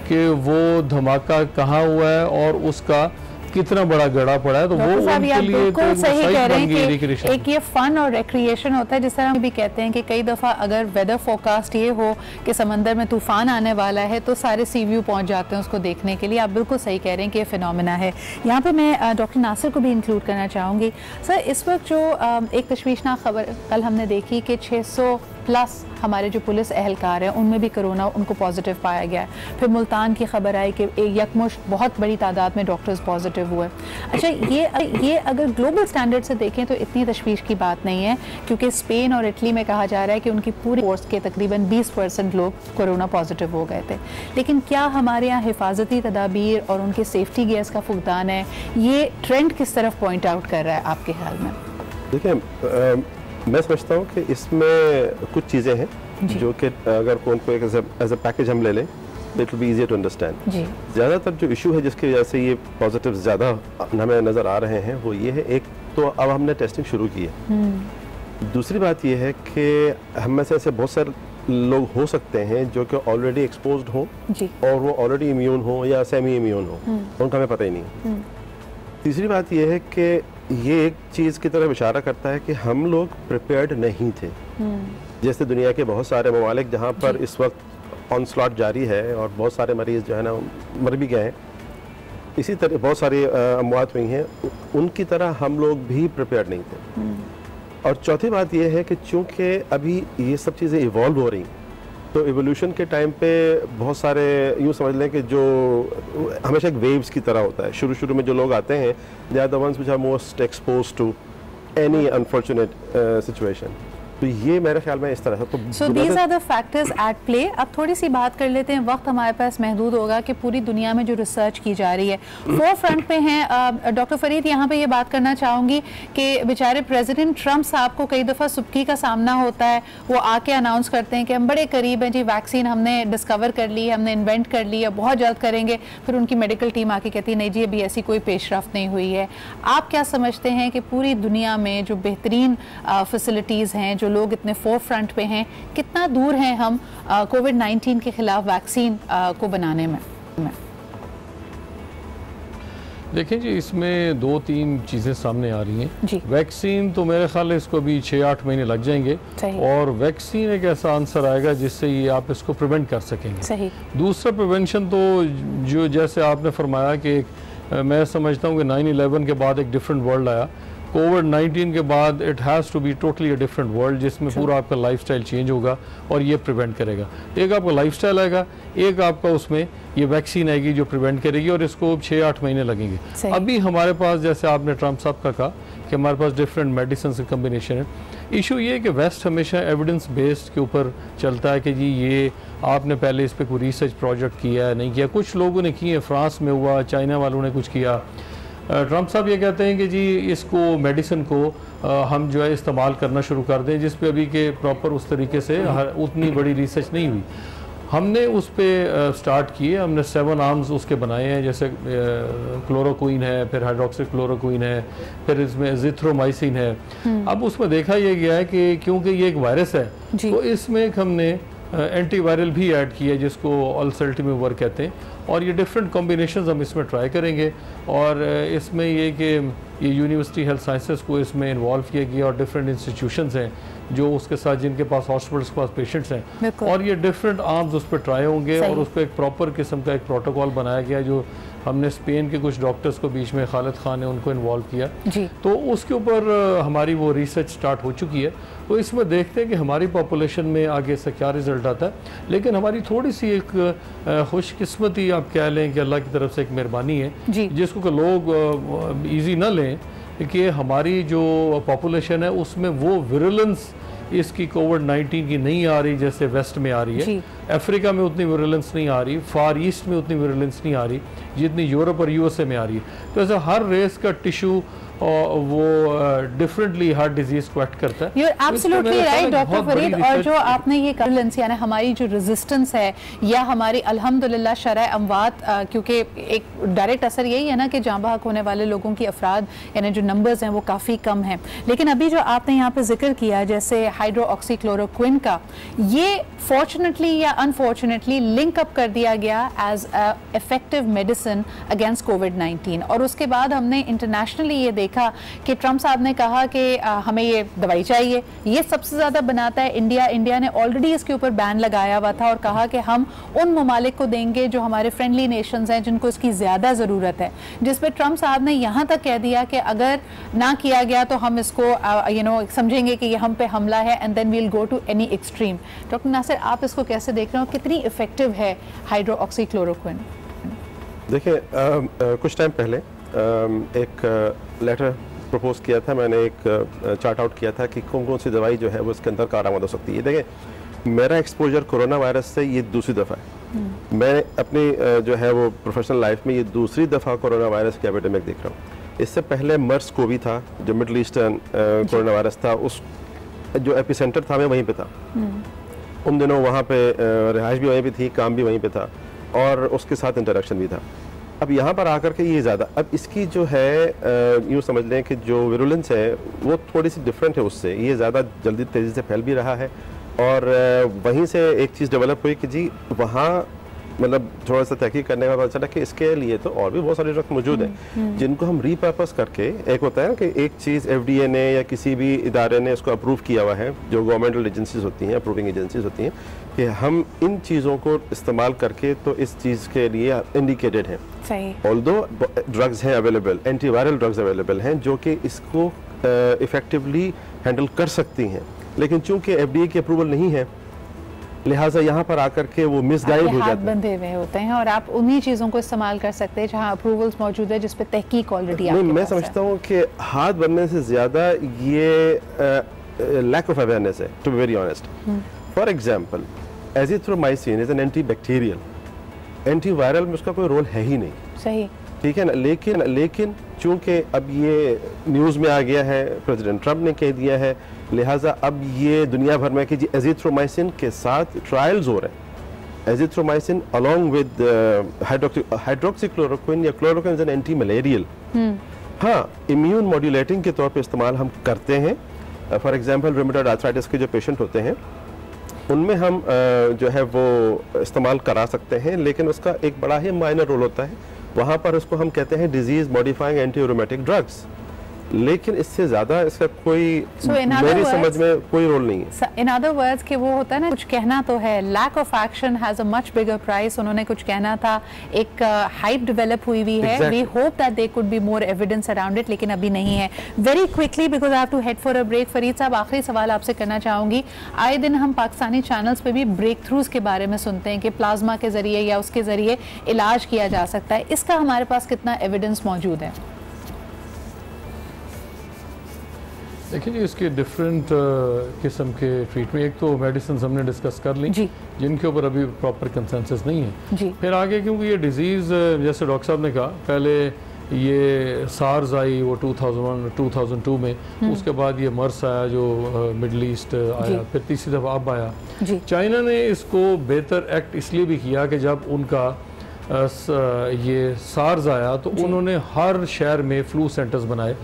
कि वो धमाका कहाँ हुआ है और उसका कितना बड़ा गड़ा पड़ा है। तो वो उनके लिए तो सही कह रहे हैं कि एक ये फन और रिक्रिएशन होता है। जिस तरह हम भी कहते हैं कि कई दफ़ा अगर वेदर फोरकास्ट ये हो कि समंदर में तूफान आने वाला है तो सारे सी व्यू पहुँच जाते हैं उसको देखने के लिए। आप बिल्कुल सही कह रहे हैं कि ये फिनोमेना है। यहाँ पे मैं डॉक्टर नासिर को भी इंक्लूड करना चाहूँगी। सर, इस वक्त जो एक तशवीशनाक खबर कल हमने देखी कि 600+ हमारे जो पुलिस एहलकार हैं उनमें भी कोरोना उनको पॉजिटिव पाया गया है। फिर मुल्तान की खबर आई कि यकमुश्त बहुत बड़ी तादाद में डॉक्टर्स पॉजिटिव हुए। अच्छा, ये अगर ग्लोबल स्टैंडर्ड से देखें तो इतनी तशवीश की बात नहीं है, क्योंकि स्पेन और इटली में कहा जा रहा है कि उनकी पूरी फोर्स के तकरीबन 20% लोग कोरोना पॉजिटिव हो गए थे। लेकिन क्या हमारे यहाँ हिफाजती तदाबीर और उनके सेफ्टी गियर्स का फुकदान है, ये ट्रेंड किस तरफ पॉइंट आउट कर रहा है आपके ख्याल में? देखिए, मैं समझता हूँ कि इसमें कुछ चीज़ें हैं जो कि अगर को एक एज अ पैकेज हम ले लें तो it will be easier to understand. ज़्यादातर जो इशू है जिसकी वजह से ये पॉजिटिव ज़्यादा हमें नज़र आ रहे हैं वो ये है, एक तो अब हमने टेस्टिंग शुरू की है। दूसरी बात ये है कि हम में से ऐसे बहुत सारे लोग हो सकते हैं जो कि ऑलरेडी एक्सपोज्ड हों और वो ऑलरेडी इम्यून हो या सेमी इम्यून हो, उनका हमें पता ही नहीं। तीसरी बात यह है कि ये एक चीज़ की तरफ इशारा करता है कि हम लोग प्रिपेयर्ड नहीं थे। जैसे दुनिया के बहुत सारे ममालिक जहाँ पर इस वक्त ऑनस्लॉट जारी है और बहुत सारे मरीज़ जो है ना मर भी गए हैं, इसी तरह बहुत सारी अमवात हुई हैं, उनकी तरह हम लोग भी प्रिपेयर्ड नहीं थे। और चौथी बात यह है कि चूँकि अभी ये सब चीज़ें इवॉल्व हो रही हैं, तो एवोल्यूशन के टाइम पे बहुत सारे यूँ समझ लें कि जो हमेशा एक वेव्स की तरह होता है। शुरू में जो लोग आते हैं they are the ones which are most exposed to any unfortunate situation. तो ये मेरे ख्याल में इस तरह से। So these are the factors at play। अब थोड़ी सी बात कर लेते हैं, वक्त हमारे पास महदूद होगा कि पूरी दुनिया में जो रिसर्च की जा रही है फोर फ्रंट पे हैं। डॉक्टर फरीद, यहाँ पे ये बात करना चाहूँगी कि बेचारे प्रेसिडेंट ट्रंप साहब को कई दफ़ा सुबकी का सामना होता है, वो आके अनाउंस करते हैं कि हम बड़े करीब हैं जी, वैक्सीन हमने डिस्कवर कर ली, हमने इन्वेंट कर ली है, बहुत जल्द करेंगे। फिर उनकी मेडिकल टीम आके कहती है नहीं जी अभी ऐसी कोई पेशरफ्त नहीं हुई है। आप क्या समझते हैं कि पूरी दुनिया में जो बेहतरीन फैसिलिटीज़ हैं, जो लोग इतने फोर फ्रंट पे हैं, कितना दूर हैं हम कोविड-19 के खिलाफ वैक्सीन को बनाने में? देखें जी, इसमें 2-3 चीज़ें सामने आ रही हैं। वैक्सीन तो मेरे ख्याल है इसको भी 6-8 महीने लग जाएंगे, और वैक्सीन एक ऐसा आंसर आएगा जिससे ये आप इसको प्रिवेंट कर सकेंगे। सही। दूसरा प्रिवेंशन तो जो जैसे आपने फरमाया कि मैं समझता हूँ कि 9/11 के बाद एक डिफरेंट वर्ल्ड आया, कोविड-19 के बाद it has to be totally a different world, जिसमें पूरा आपका लाइफस्टाइल चेंज होगा और ये प्रिवेंट करेगा। एक आपका लाइफस्टाइल आएगा, एक आपका उसमें ये वैक्सीन आएगी जो प्रिवेंट करेगी, और इसको 6-8 महीने लगेंगे। अभी हमारे पास, जैसे आपने ट्रंप साहब का कहा कि हमारे पास डिफरेंट मेडिसिन का कम्बिनेशन है। इशू ये है कि वेस्ट हमेशा एविडेंस बेस्ड के ऊपर चलता है कि जी ये आपने पहले इस पर कोई रिसर्च प्रोजेक्ट किया है, नहीं किया। कुछ लोगों ने किए, फ्रांस में हुआ, चाइना वालों ने कुछ किया। ट्रंप साहब ये कहते हैं कि जी इसको मेडिसिन को हम जो है इस्तेमाल करना शुरू कर दें, जिस पे अभी के प्रॉपर उस तरीके से उतनी बड़ी रिसर्च नहीं हुई। हमने उस पर स्टार्ट किए, हमने 7 आर्म्स उसके बनाए हैं, जैसे क्लोरोक्विन है, फिर हाइड्रोक्सीक्लोरोक्विन है, फिर इसमें एजिथ्रोमाइसिन है। अब उसमें देखा यह गया है कि क्योंकि ये एक वायरस है तो इसमें हमने एंटीवायरल भी ऐड किया है जिसको अल्सल्टिमिवर कहते हैं, और ये डिफरेंट कॉम्बिनेशंस हम इसमें ट्राई करेंगे। और इसमें ये कि ये यूनिवर्सिटी हेल्थ साइंसेस को इसमें इन्वॉल्व किया गया, और डिफरेंट इंस्टीट्यूशंस हैं जो उसके साथ, जिनके पास हॉस्पिटल्स के पास पेशेंट्स हैं, और ये डिफरेंट आर्म्स उस पर ट्राई होंगे, और उस पर एक प्रॉपर किस्म का एक प्रोटोकॉल बनाया गया जो हमने स्पेन के कुछ डॉक्टर्स को बीच में, खालिद खान ने उनको इन्वॉल्व किया जी। तो उसके ऊपर हमारी वो रिसर्च स्टार्ट हो चुकी है। तो इसमें देखते हैं कि हमारी पॉपुलेशन में आगे से क्या रिज़ल्ट आता है। लेकिन हमारी थोड़ी सी एक खुशकिस्मती आप कह लें कि अल्लाह की तरफ से एक मेहरबानी है जिसको कि लोग ईजी ना लें, कि हमारी जो पॉपुलेशन है उसमें वो विरुलेंस इसकी कोविड-19 की नहीं आ रही जैसे वेस्ट में आ रही है। अफ्रीका में उतनी विरुलेंस नहीं आ रही, फार ईस्ट में उतनी विरुलेंस नहीं आ रही जितनी यूरोप और यूएसए में आ रही है। तो ऐसे हर रेस का टिश्यू वो डिफरेंटली हार्ट डिजीज को एक्ट करता है। You're absolutely right, doctor Farid. और जो आपने ये विरुलेंस यानी हमारी जो रेजिस्टेंस है, या हमारी अल्हम्दुलिल्लाह शरह अमवात, क्योंकि एक डायरेक्ट असर यही है ना कि जाँ बहक होने वाले लोगों की अफराद यानी जो नंबर्स हैं वो काफ़ी कम हैं। लेकिन अभी जो आपने यहाँ पे जिक्र किया जैसे हाइड्रोक्सीक्लोरोक्विन का, ये फॉर्चुनेटली या अनफॉर्चुनेटली लिंक अप कर दिया गया as a effective medicine against कोविड-19। और उसके बाद हमने इंटरनेशनली ये देखा कि ट्रंप साहब ने कहा कि हमें ये दवाई चाहिए, ये सबसे ज़्यादा बनाता है इंडिया ने ऑलरेडी इसके ऊपर बैन लगाया हुआ था और कहा कि हम उन ममालिक को देंगे जो हमारे फ्रेंडली नेशंस हैं जिनको इसकी ज़्यादा ज़रूरत है, जिस पर ट्रंप साहब ने यहाँ तक कह दिया कि अगर ना किया गया तो हम इसको समझेंगे कि ये हम पे हमला है, and then we'll go to any extreme. Doctor Nasir, आप इसको कैसे देख रहे हो, कितनी इफेक्टिव है हाइड्रोक्सीक्लोरोक्विन? देखिए, कुछ टाइम पहले एक लेटर प्रपोज किया था मैंने, एक चार्ट आउट किया था कि कौन कौन सी दवाई जो है वो इसके अंदर कारआमद हो सकती है। देखिए, मेरा एक्सपोजर कोरोना वायरस से ये दूसरी दफ़ा है। मैं अपनी जो है वो प्रोफेशनल लाइफ में ये दूसरी दफ़ा कोरोना वायरस की एपिडेमिक देख रहा हूँ। इससे पहले मर्स कोवी था जो मिडल ईस्टर्न कोरोना वायरस था, उस जो एपिसेंटर था मैं वहीं पे था। उन दिनों वहाँ पे रिहाइश भी वहीं पे थी, काम भी वहीं पे था, और उसके साथ इंटरेक्शन भी था। अब यहाँ पर आकर के ये ज़्यादा, अब इसकी जो है यूँ समझ लें कि जो विरुलेंस है वो थोड़ी सी डिफरेंट है उससे, ये ज़्यादा जल्दी तेज़ी से फैल भी रहा है। और वहीं से एक चीज़ डेवलप हुई कि जी वहाँ मतलब थोड़ा सा तहकीक करने का पता चला कि इसके लिए तो और भी बहुत सारे ड्रग्स मौजूद हैं जिनको हम रीपर्पस करके, एक होता है ना कि एक चीज़ FDA ने या किसी भी इदारे ने इसको अप्रूव किया हुआ है, जो गवर्नमेंटल एजेंसीज होती हैं, अप्रूविंग एजेंसीज होती हैं, कि हम इन चीज़ों को इस्तेमाल करके तो इस चीज़ के लिए इंडिकेटेड हैं। ऑल्दो ड्रग्स हैं अवेलेबल, एंटीवायरल ड्रग्स अवेलेबल हैं जो कि इसको इफेक्टिवली हैंडल कर सकती हैं, लेकिन चूंकि FDA की अप्रूवल नहीं है लिहाजा यहाँ पर आकर के वो मिसगाइड हो जाते हैं, बंधे हुए होते हैं, और आप उन्हीं चीज़ों को इस्तेमाल कर सकते हैं जहाँ अप्रूवल्स मौजूद है, जिस पे तहकीक ऑलरेडी आपके पास है। मैं समझता हूँ कि हाथ बनने से ज़्यादा ये लैक ऑफ अवेयरनेस है, to be very honest. For example azithromycin is an antibacterial, antiviral में उसका कोई रोल है ही नहीं, सही, ठीक है ना। लेकिन चूंकि अब ये न्यूज़ में आ गया है, प्रेसिडेंट ट्रंप ने कह दिया है, लिहाजा अब ये दुनिया भर में कि जी एजिथ्रोमाइसिन के साथ ट्रायल्स हो रहे हैं। एजिथ्रोमाइसिन अलॉन्ग विद हाइड्रोक्सीक्लोरोक्विन या chloroquine is an anti malarial. हाँ, इम्यून मॉड्यूलेटिंग के तौर पे इस्तेमाल हम करते हैं। फॉर एग्जांपल रूमेटॉइड आर्थराइटिस के जो पेशेंट होते हैं उनमें हम जो है वो इस्तेमाल करा सकते हैं, लेकिन उसका एक बड़ा ही माइनर रोल होता है। वहाँ पर उसको हम कहते हैं डिजीज मॉडिफाइंग एंटीरोमेटिक ड्रग्स, लेकिन इससे ज्यादा इसका कोई मेरी समझ में कोई रोल नहीं है। इन अदर वर्ड्स कि वो होता है ना, कुछ कहना तो है, lack of action has a much bigger price. उन्होंने कुछ कहना था, एक हाइप डेवलप हुई हुई है। We hope that there could be more evidence around it, लेकिन अभी नहीं है। Very quickly because I have to head for a break. Farid साहब, आखिरी सवाल आपसे करना चाहूंगी। आए दिन हम पाकिस्तानी चैनल्स पे भी ब्रेक थ्रूज के बारे में सुनते हैं कि प्लाज्मा के जरिए या उसके जरिए इलाज किया जा सकता है। इसका हमारे पास कितना एविडेंस मौजूद है? देखिए जी, इसके डिफरेंट किस्म के ट्रीटमेंट, एक तो मेडिसिन हमने डिस्कस कर ली जिनके ऊपर अभी प्रॉपर कंसेंसस नहीं है जी। फिर आगे क्योंकि ये डिजीज़ जैसे डॉक्टर साहब ने कहा, पहले ये सार्स आई वो 2001-2002 में, उसके बाद ये मर्स आया जो मिडल ईस्ट आया, फिर तीसरी दफ़ा अब आया। चाइना ने इसको बेहतर एक्ट इसलिए भी किया कि जब उनका ये सार्स आया तो उन्होंने हर शहर में फ्लू सेंटर्स बनाए,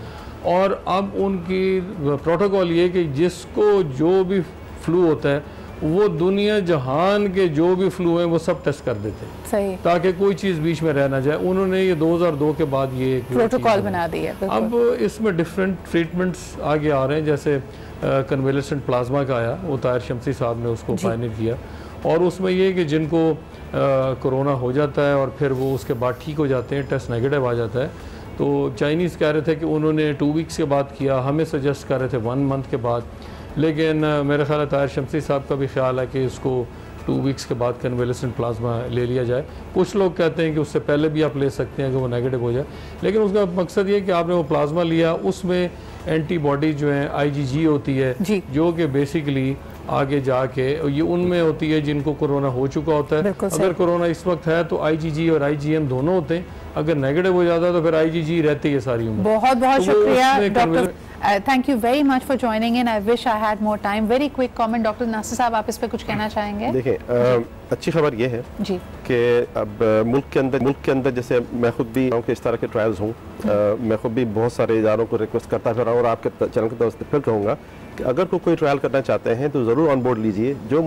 और अब उनकी प्रोटोकॉल ये कि जिसको जो भी फ्लू होता है वो दुनिया जहान के जो भी फ्लू हैं वो सब टेस्ट कर देते हैं, सही, ताकि कोई चीज़ बीच में रह ना जाए। उन्होंने ये 2002 के बाद ये प्रोटोकॉल बना दिया। अब इसमें डिफरेंट ट्रीटमेंट्स आगे आ रहे हैं, जैसे कन्वेलेसेंट प्लाज्मा का आया, वो ताहिर शमसी साहब ने उसको पायनियर किया, और उसमें ये कि जिनको कोरोना हो जाता है और फिर वो उसके बाद ठीक हो जाते हैं, टेस्ट नेगेटिव आ जाता है, तो चाइनीज़ कह रहे थे कि उन्होंने 2 वीक्स के बाद किया, हमें सजेस्ट कर रहे थे 1 मंथ के बाद, लेकिन मेरे ख्याल है ताहिर शमसी साहब का भी ख्याल है कि इसको 2 वीक्स के बाद कन्वेलेसेंट प्लाज्मा ले लिया जाए। कुछ लोग कहते हैं कि उससे पहले भी आप ले सकते हैं कि वो नेगेटिव हो जाए, लेकिन उसका मकसद ये कि आपने वो प्लाज्मा लिया, उसमें एंटीबॉडी जो है IgG होती है, जो कि बेसिकली आगे जाके ये उनमें होती है जिनको कोरोना हो चुका होता है। अगर कोरोना इस वक्त है तो IgG और IgM दोनों होते हैं, अगर नेगेटिव हो जाता है तो फिर IgG रहती है सारी उम्र। बहुत बहुत शुक्रिया doctor, thank you very much for joining in. I wish I had more time. Very quick comment doctor Nasir साहब, आप इस पे कुछ कहना चाहेंगे? देखिए, अच्छी खबर ये है जी कि अब मुल्क के अंदर जैसे मैं खुद भी इस तरह के ट्रायल्स हूँ, मैं खुद भी बहुत सारे इदारों को रिक्वेस्ट करता फिर और आपके चैनल की तरफ से फिर कहूँगा कि अगर कोई ट्रायल करना चाहते हैं तो ज़रूर ऑन बोर्ड लीजिए। जो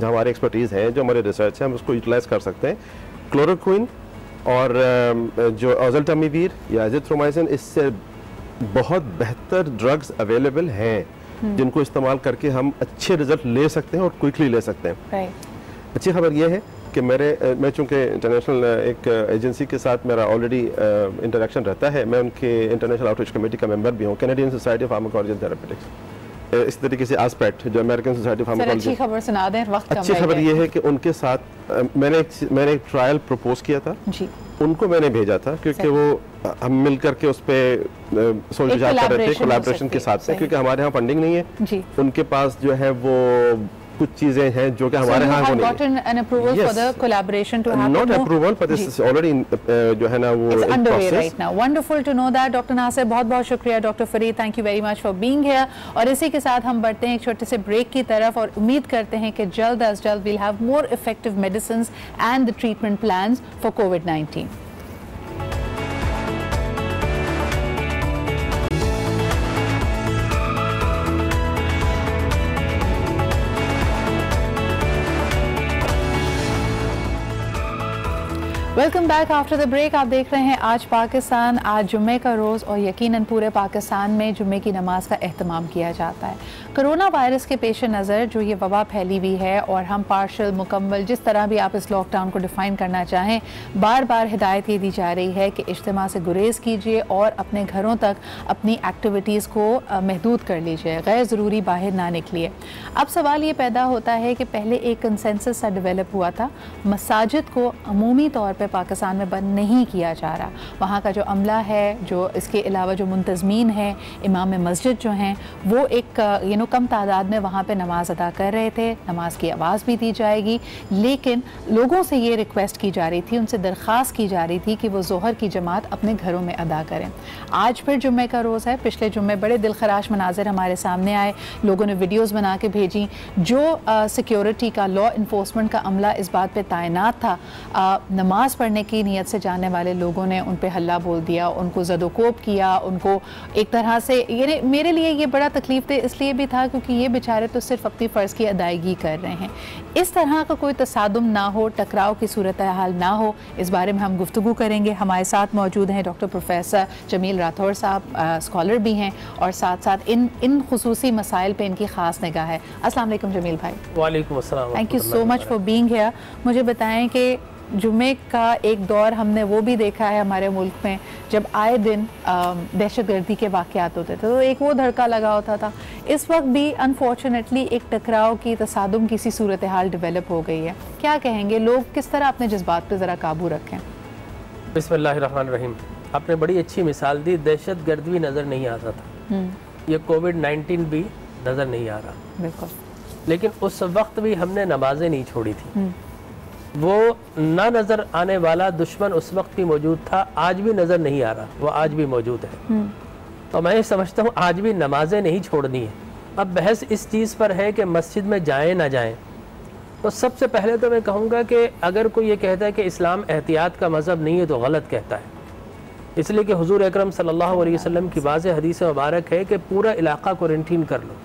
हमारी एक्सपर्टीज़ है, जो हमारे रिसर्च है, हम उसको यूटिलाइज कर सकते हैं। क्लोरोक्विन और जो ओसेल्टामिवीर या एजिथ्रोमाइसिन, इससे बहुत बेहतर ड्रग्स अवेलेबल हैं जिनको इस्तेमाल करके हम अच्छे रिजल्ट ले सकते हैं और क्विकली ले सकते हैं। अच्छी खबर यह है कि मैं चूँकि इंटरनेशनल एक एजेंसी के साथ मेरा ऑलरेडी इंटरेक्शन रहता है, मैं उनके इंटरनेशनल आउटरीच कमेटी का मेंबर भी हूँ, Canadian society of pharmacology and therapeutics. इस तरीके से आस्पेक्ट जो अमेरिकन सोसाइटी ऑफ फार्माकोलॉजी, अच्छी खबर सुना दें, वक्त कम है। अच्छी खबर यह है कि उनके साथ मैंने एक ट्रायल प्रपोज किया था जी, उनको मैंने भेजा था क्योंकि वो हम मिल करके उस पर सोच विचार कर रहे थे कोलैबोरेशन के साथ में, क्योंकि हमारे यहाँ फंडिंग नहीं है जी, उनके पास जो है वो कुछ चीजें हैं जो कि हमारे यहाँ नहीं है। Wonderful to know that doctor Nasir, बहुत बहुत शुक्रिया doctor Farid, thank you very much for being here. और इसी के साथ हम बढ़ते हैं एक छोटे से ब्रेक की तरफ और उम्मीद करते हैं कि जल्द अज जल्द we'll have more effective medicine and the treatment plans for कोविड-19। Welcome back after the break. आप देख रहे हैं आज पाकिस्तान, आज जुम्मे का रोज़ और यकीनन पूरे पाकिस्तान में जुम्मे की नमाज का एहतमाम किया जाता है। कोरोना वायरस के पेश नज़र जो ये वबा फैली हुई है और हम पार्शल मुकम्मल जिस तरह भी आप इस लॉकडाउन को डिफ़ाइन करना चाहें, बार बार हिदायत ये दी जा रही है कि इज्तिमा से गुरेज कीजिए और अपने घरों तक अपनी एक्टिविटीज़ को महदूद कर लीजिए, गैर ज़रूरी बाहर ना निकलिए। अब सवाल ये पैदा होता है कि पहले एक कंसेंसस सा डेवलप हुआ था, मसाजिद को अमूमी तौर पर पाकिस्तान में बंद नहीं किया जा रहा। वहाँ का जो अमला है, जो इसके अलावा जो मुंतज़मीन है, इमाम मस्जिद जो हैं, वो एक कम तादाद में वहाँ पे नमाज़ अदा कर रहे थे। नमाज की आवाज़ भी दी जाएगी, लेकिन लोगों से ये रिक्वेस्ट की जा रही थी, उनसे दरख्वास्त की जा रही थी कि वो ज़ोहर की जमात अपने घरों में अदा करें। आज फिर जुम्मे का रोज़ है। पिछले जुम्मे बड़े दिलखराश मनाजिर हमारे सामने आए, लोगों ने वीडियोस बना के भेजी। जो सिक्योरिटी का, लॉ इन्फोर्समेंट का अमला इस बात पे तैनात था, नमाज पढ़ने की नीयत से जाने वाले लोगों ने उन पे हल्ला बोल दिया, उनको ज़दोकोब किया, उनको एक तरह से, यानी मेरे लिए ये बड़ा तकलीफ दे इसलिए भी था क्योंकि ये बेचारे तो सिर्फ अपनी फ़र्ज़ की अदायगी कर रहे हैं। इस तरह का कोई तसादुम ना हो, टकराव की सूरत हाल ना हो, इस बारे में हम गुफ्तगू करेंगे। हमारे साथ मौजूद हैं डॉक्टर प्रोफेसर जमील राठौर साहब, स्कॉलर भी हैं, और साथ साथ इन खुसूसी मसाइल पे इनकी ख़ास निगाह है। अस्सलाम वालेकुम जमील भाई। वालेकुम अस्सलाम। Thank you so much for being here. मुझे बताएं कि जुम्मे का एक दौर हमने वो भी देखा है हमारे मुल्क में जब आए दिन दहशतगर्दी के वाक़यात होते थे, तो एक वो धड़का लगा होता था। इस वक्त भी अनफॉर्चुनेटली एक टकराव की, तसादुम की सी सूरत हाल डेवलप हो गई है। क्या कहेंगे, लोग किस तरह अपने जज्बात पे ज़रा काबू रखें? बिस्मिल्लाहिर्रहमानिर्रहीम। आपने बड़ी अच्छी मिसाल दी। दहशतगर्द भी नज़र नहीं आता था, ये कोविड-19 भी नज़र नहीं आ रहा। बिल्कुल। लेकिन उस वक्त भी हमने नमाजें नहीं छोड़ी थी। वो ना नज़र आने वाला दुश्मन उस वक्त भी मौजूद था, आज भी नज़र नहीं आ रहा, वो आज भी मौजूद है। तो मैं समझता हूँ आज भी नमाजें नहीं छोड़नी है। अब बहस इस चीज़ पर है कि मस्जिद में जाएं ना जाएं। तो सबसे पहले तो मैं कहूँगा कि अगर कोई ये कहता है कि इस्लाम एहतियात का मज़हब नहीं है तो गलत कहता है। इसलिए कि हुजूर अकरम सल्लल्लाहु अलैहि वसल्लम की वाज़ेह हदीस मुबारक है कि पूरा इलाका क्वारंटीन कर लो।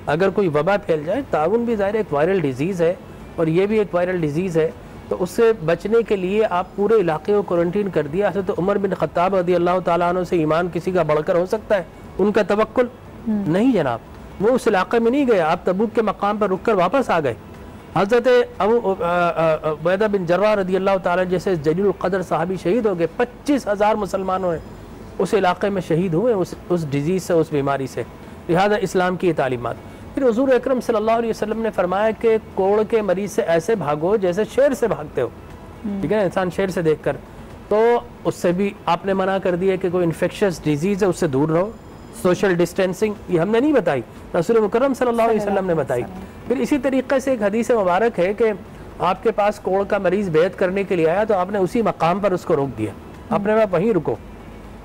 अगर कोई वबा फैल जाए, ताउन भी ज़ाहिर एक वायरल डिजीज़ है और ये भी एक वायरल डिजीज़ है, तो उससे बचने के लिए आप पूरे इलाके को क्वारंटीन कर दिया। तो उमर बिन ख़त्ताब रज़ी अल्लाह ताला अन्हु से ईमान किसी का बढ़कर हो सकता है? उनका तवक्कुल नहीं जनाब, वो उस इलाके में नहीं गए। आप तबूक के मकाम पर रुक कर वापस आ गए। हज़रत अबू उबैदा बिन जर्राह रज़ी अल्लाह ताला जैसे जलील क़द्र सहाबी शहीद हो गए। 25,000 मुसलमानों ने उस इलाके में शहीद हुए उस डिजीज़ से, उस बीमारी से। लिहाजा इस्लाम की तालीमात। फिर हुजूर अकरम सल्लल्लाहु अलैहि वसल्लम ने फरमाया कि कोड़ के मरीज़ से ऐसे भागो जैसे शेर से भागते हो। ठीक है ना, इंसान शेर से देखकर, तो उससे भी आपने मना कर दिया कि कोई इन्फेक्शस डिजीज़ है उससे दूर रहो। सोशल डिस्टेंसिंग ये हमने नहीं बताई, रसूल मुकर्रम सल्लल्लाहु अलैहि वसल्लम ने बताई। फिर इसी तरीके से एक हदीस मुबारक है कि आपके पास कोड़ का मरीज़ बैत करने के लिए आया तो आपने उसी मकाम पर उसको रोक दिया, अपने आप वहीं रुको।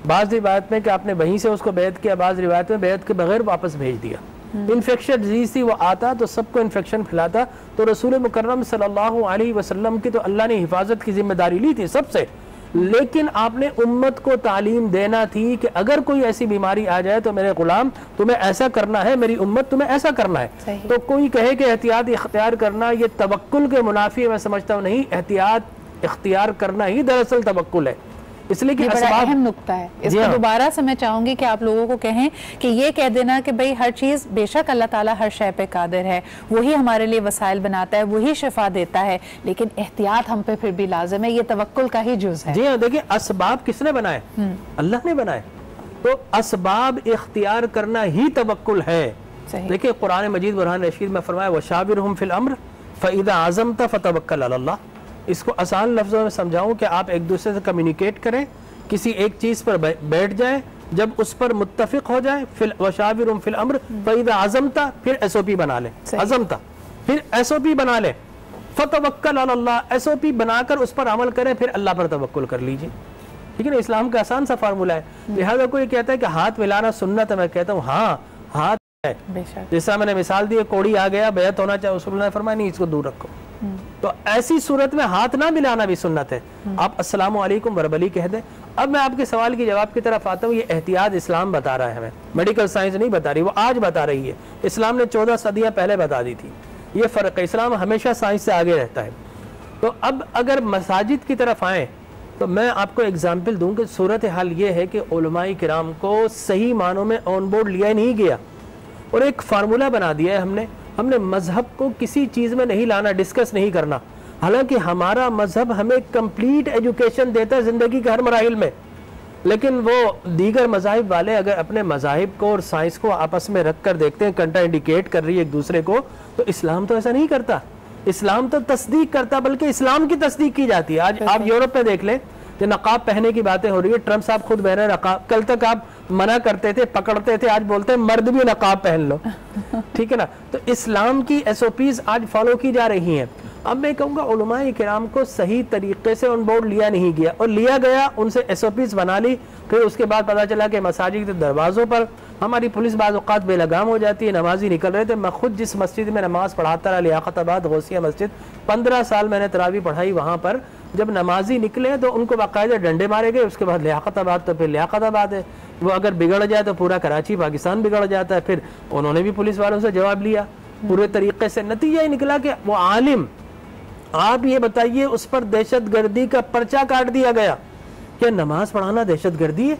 बाज़ रिवायत में कि आपने वहीं से उसको बैत किया, बाज़ रिवायत में बैत के बगैर वापस भेज दिया। इन्फेक्शन डिजीज थी, वो आता तो सबको इन्फेक्शन फैलाता। तो रसूल मुकर्रम सल्लल्लाहु अलैहि वसल्लम की तो अल्लाह ने हिफाजत की जिम्मेदारी ली थी सबसे, लेकिन आपने उम्मत को तालीम देना थी कि अगर कोई ऐसी बीमारी आ जाए तो मेरे गुलाम तुम्हें ऐसा करना है, मेरी उम्मत तुम्हें ऐसा करना है। तो कोई कहे कि एहतियात इख्तियार करना ये तवक्कुल के मुनाफी, मैं समझता हूँ नहीं, एहतियात इख्तियार करना ही दरअसल तवक्कुल है। इसलिए कि बड़ा अहम नुक्ता है। इसको दोबारा से मैं चाहूंगी कि आप लोगों को कहें कि ये कह देना कि भाई हर चीज़, बेशक अल्लाह ताला हर शय पे कादिर है, वही हमारे लिए वसाइल बनाता है, वही शिफा देता है, लेकिन एहतियात हम पे फिर भी लाजिम है। ये तवक्कुल का ही जुज़ है। जी हाँ, देखिए असबाब किसने बनाए? अल्लाह ने बनाए। तो असबाब इख्तियार करना ही तवक्कुल है। देखिए कुरान मजीद बुरहान रशीद में फरमाया वशाविरहुम फिल अम्र फइज़ा अज़मता फतवक्कल अल्लाह। इसको आसान लफ्ज़ों में समझाऊं कि आप एक दूसरे से कम्युनिकेट करें, किसी एक चीज़ पर बैठ जाए, जब उस पर मुत्तफिक हो जाए, फिर वशाविरुम फिल अम्र फइज़ा अज़मता, फिर SOP बना ले, अज़मता फिर SOP बना ले, फतवक्कल अल्लाह, SOP बनाकर उस पर अमल करें, फिर अल्लाह पर तवक्कुल कर लीजिए। ठीक है ना, इस्लाम का आसान सा फार्मूला है। लिहाजा कोई कहता है कि हाथ मिलाना सुन्नत है, मैं कहता हूँ हाँ हाथ है। जैसा मैंने मिसाल दी, कोड़ी आ गया, बैत होना चाहिए, उसने फरमाया नहीं इसको दूर रखो। तो ऐसी सूरत में हाथ ना मिलाना भी सुन्नत है। आप अस्सलामु अलैकुम वर्बली कह दें। अब मैं आपके सवाल के जवाब की तरफ आता हूँ। ये एहतियात इस्लाम बता रहा है हमें, मेडिकल साइंस नहीं बता रही, वो आज बता रही है। इस्लाम ने 14 सदियां पहले बता दी थी। ये फ़र्क है, इस्लाम हमेशा साइंस से आगे रहता है। तो अब अगर मसाजिद की तरफ आए तो मैं आपको एग्जाम्पल दूँ कि सूरत हाल ये है कि उलमाए किराम को सही मानों में ऑन बोर्ड लिया नहीं गया और एक फार्मूला बना दिया है हमने मजहब को किसी चीज़ में नहीं लाना, डिस्कस नहीं करना। हालांकि हमारा मजहब हमें कंप्लीट एजुकेशन देता है ज़िंदगी के हर मराहिल में, लेकिन वो दीगर मज़ाहिब वाले अगर अपने मज़ाहिब को और साइंस को आपस में रख कर देखते हैं, कंट्रा इंडिकेट कर रही है एक दूसरे को, तो इस्लाम तो ऐसा नहीं करता। इस्लाम तो तस्दीक करता, बल्कि इस्लाम की तस्दीक की जाती है। आज आप यूरोप में देख लें, जो नकाब पहनने की बातें हो रही है, ट्रम्प साहब खुद बहन नकाब, कल तक आप मना करते थे, पकड़ते थे, आज बोलते हैं मर्द भी नकाब पहन लो, ठीक है ना। तो इस्लाम की SOPs आज फॉलो की जा रही हैं। अब मैं कहूँगा उलमाए किराम को सही तरीके से ऑन बोर्ड लिया नहीं गया, और लिया गया उनसे SOPs बना ली, फिर उसके बाद पता चला कि मसाजिद के दरवाज़ों पर हमारी पुलिस बाज़ औक़ात बेलगाम हो जाती है। नमाजी निकल रहे थे, मैं खुद जिस मस्जिद में नमाज़ पढ़ाता रहा, लियाकताबाद गौसिया मस्जिद, 15 साल मैंने तरावी पढ़ाई वहाँ पर, जब नमाजी निकले तो उनको बाकायदा डंडे मारे गए। उसके बाद लियाकताबाद, तो फिर लियाकताबाद है, वो अगर बिगड़ जाए तो पूरा कराची पाकिस्तान बिगड़ जाता है। फिर उन्होंने भी पुलिस वालों से जवाब लिया पूरे तरीके से। नतीजा ही निकला कि वो आलिम, आप ये बताइए, उस पर दहशतगर्दी का पर्चा काट दिया गया। क्या नमाज पढ़ाना दहशतगर्दी है?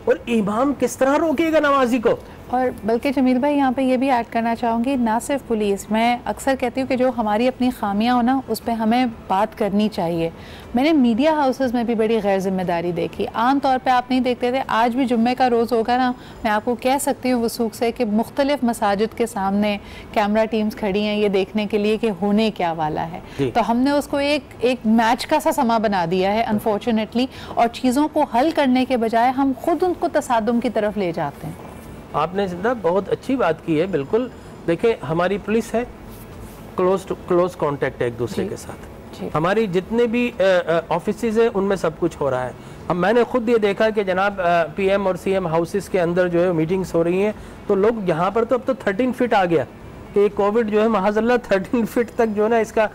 और इमाम किस तरह रोकेगा नमाजी को? और बल्कि जमील भाई यहाँ पे ये भी ऐड करना चाहूँगी, ना सिर्फ पुलिस, मैं अक्सर कहती हूँ कि जो हमारी अपनी खामियाँ हो ना, उस पर हमें बात करनी चाहिए। मैंने मीडिया हाउसेस में भी बड़ी गैर जिम्मेदारी देखी। आम तौर पे आप नहीं देखते थे, आज भी जुम्मे का रोज़ होगा ना, मैं आपको कह सकती हूँ वसूख से कि मुख्तलिफ मसाजिद के सामने कैमरा टीम्स खड़ी हैं ये देखने के लिए कि होने क्या वाला है। तो हमने उसको एक मैच का सा समा बना दिया है अनफॉर्चुनेटली, और चीज़ों को हल करने के बजाय हम खुद उनको तसादुम की तरफ ले जाते हैं। आपने जिंदा बहुत अच्छी बात की है, बिल्कुल। देखें, हमारी पुलिस है, क्लोज कांटेक्ट है एक दूसरे के साथ। हमारी जितने भी ऑफिसेज हैं उनमें सब कुछ हो रहा है। अब मैंने खुद ये देखा कि जनाब PM और CM हाउसेस के अंदर जो है मीटिंग्स हो रही हैं, तो लोग यहाँ पर तो अब तो 13 फीट आ गया कि कोविड जो है महाज़ल्ला 13 फीट तक जो है ना इसका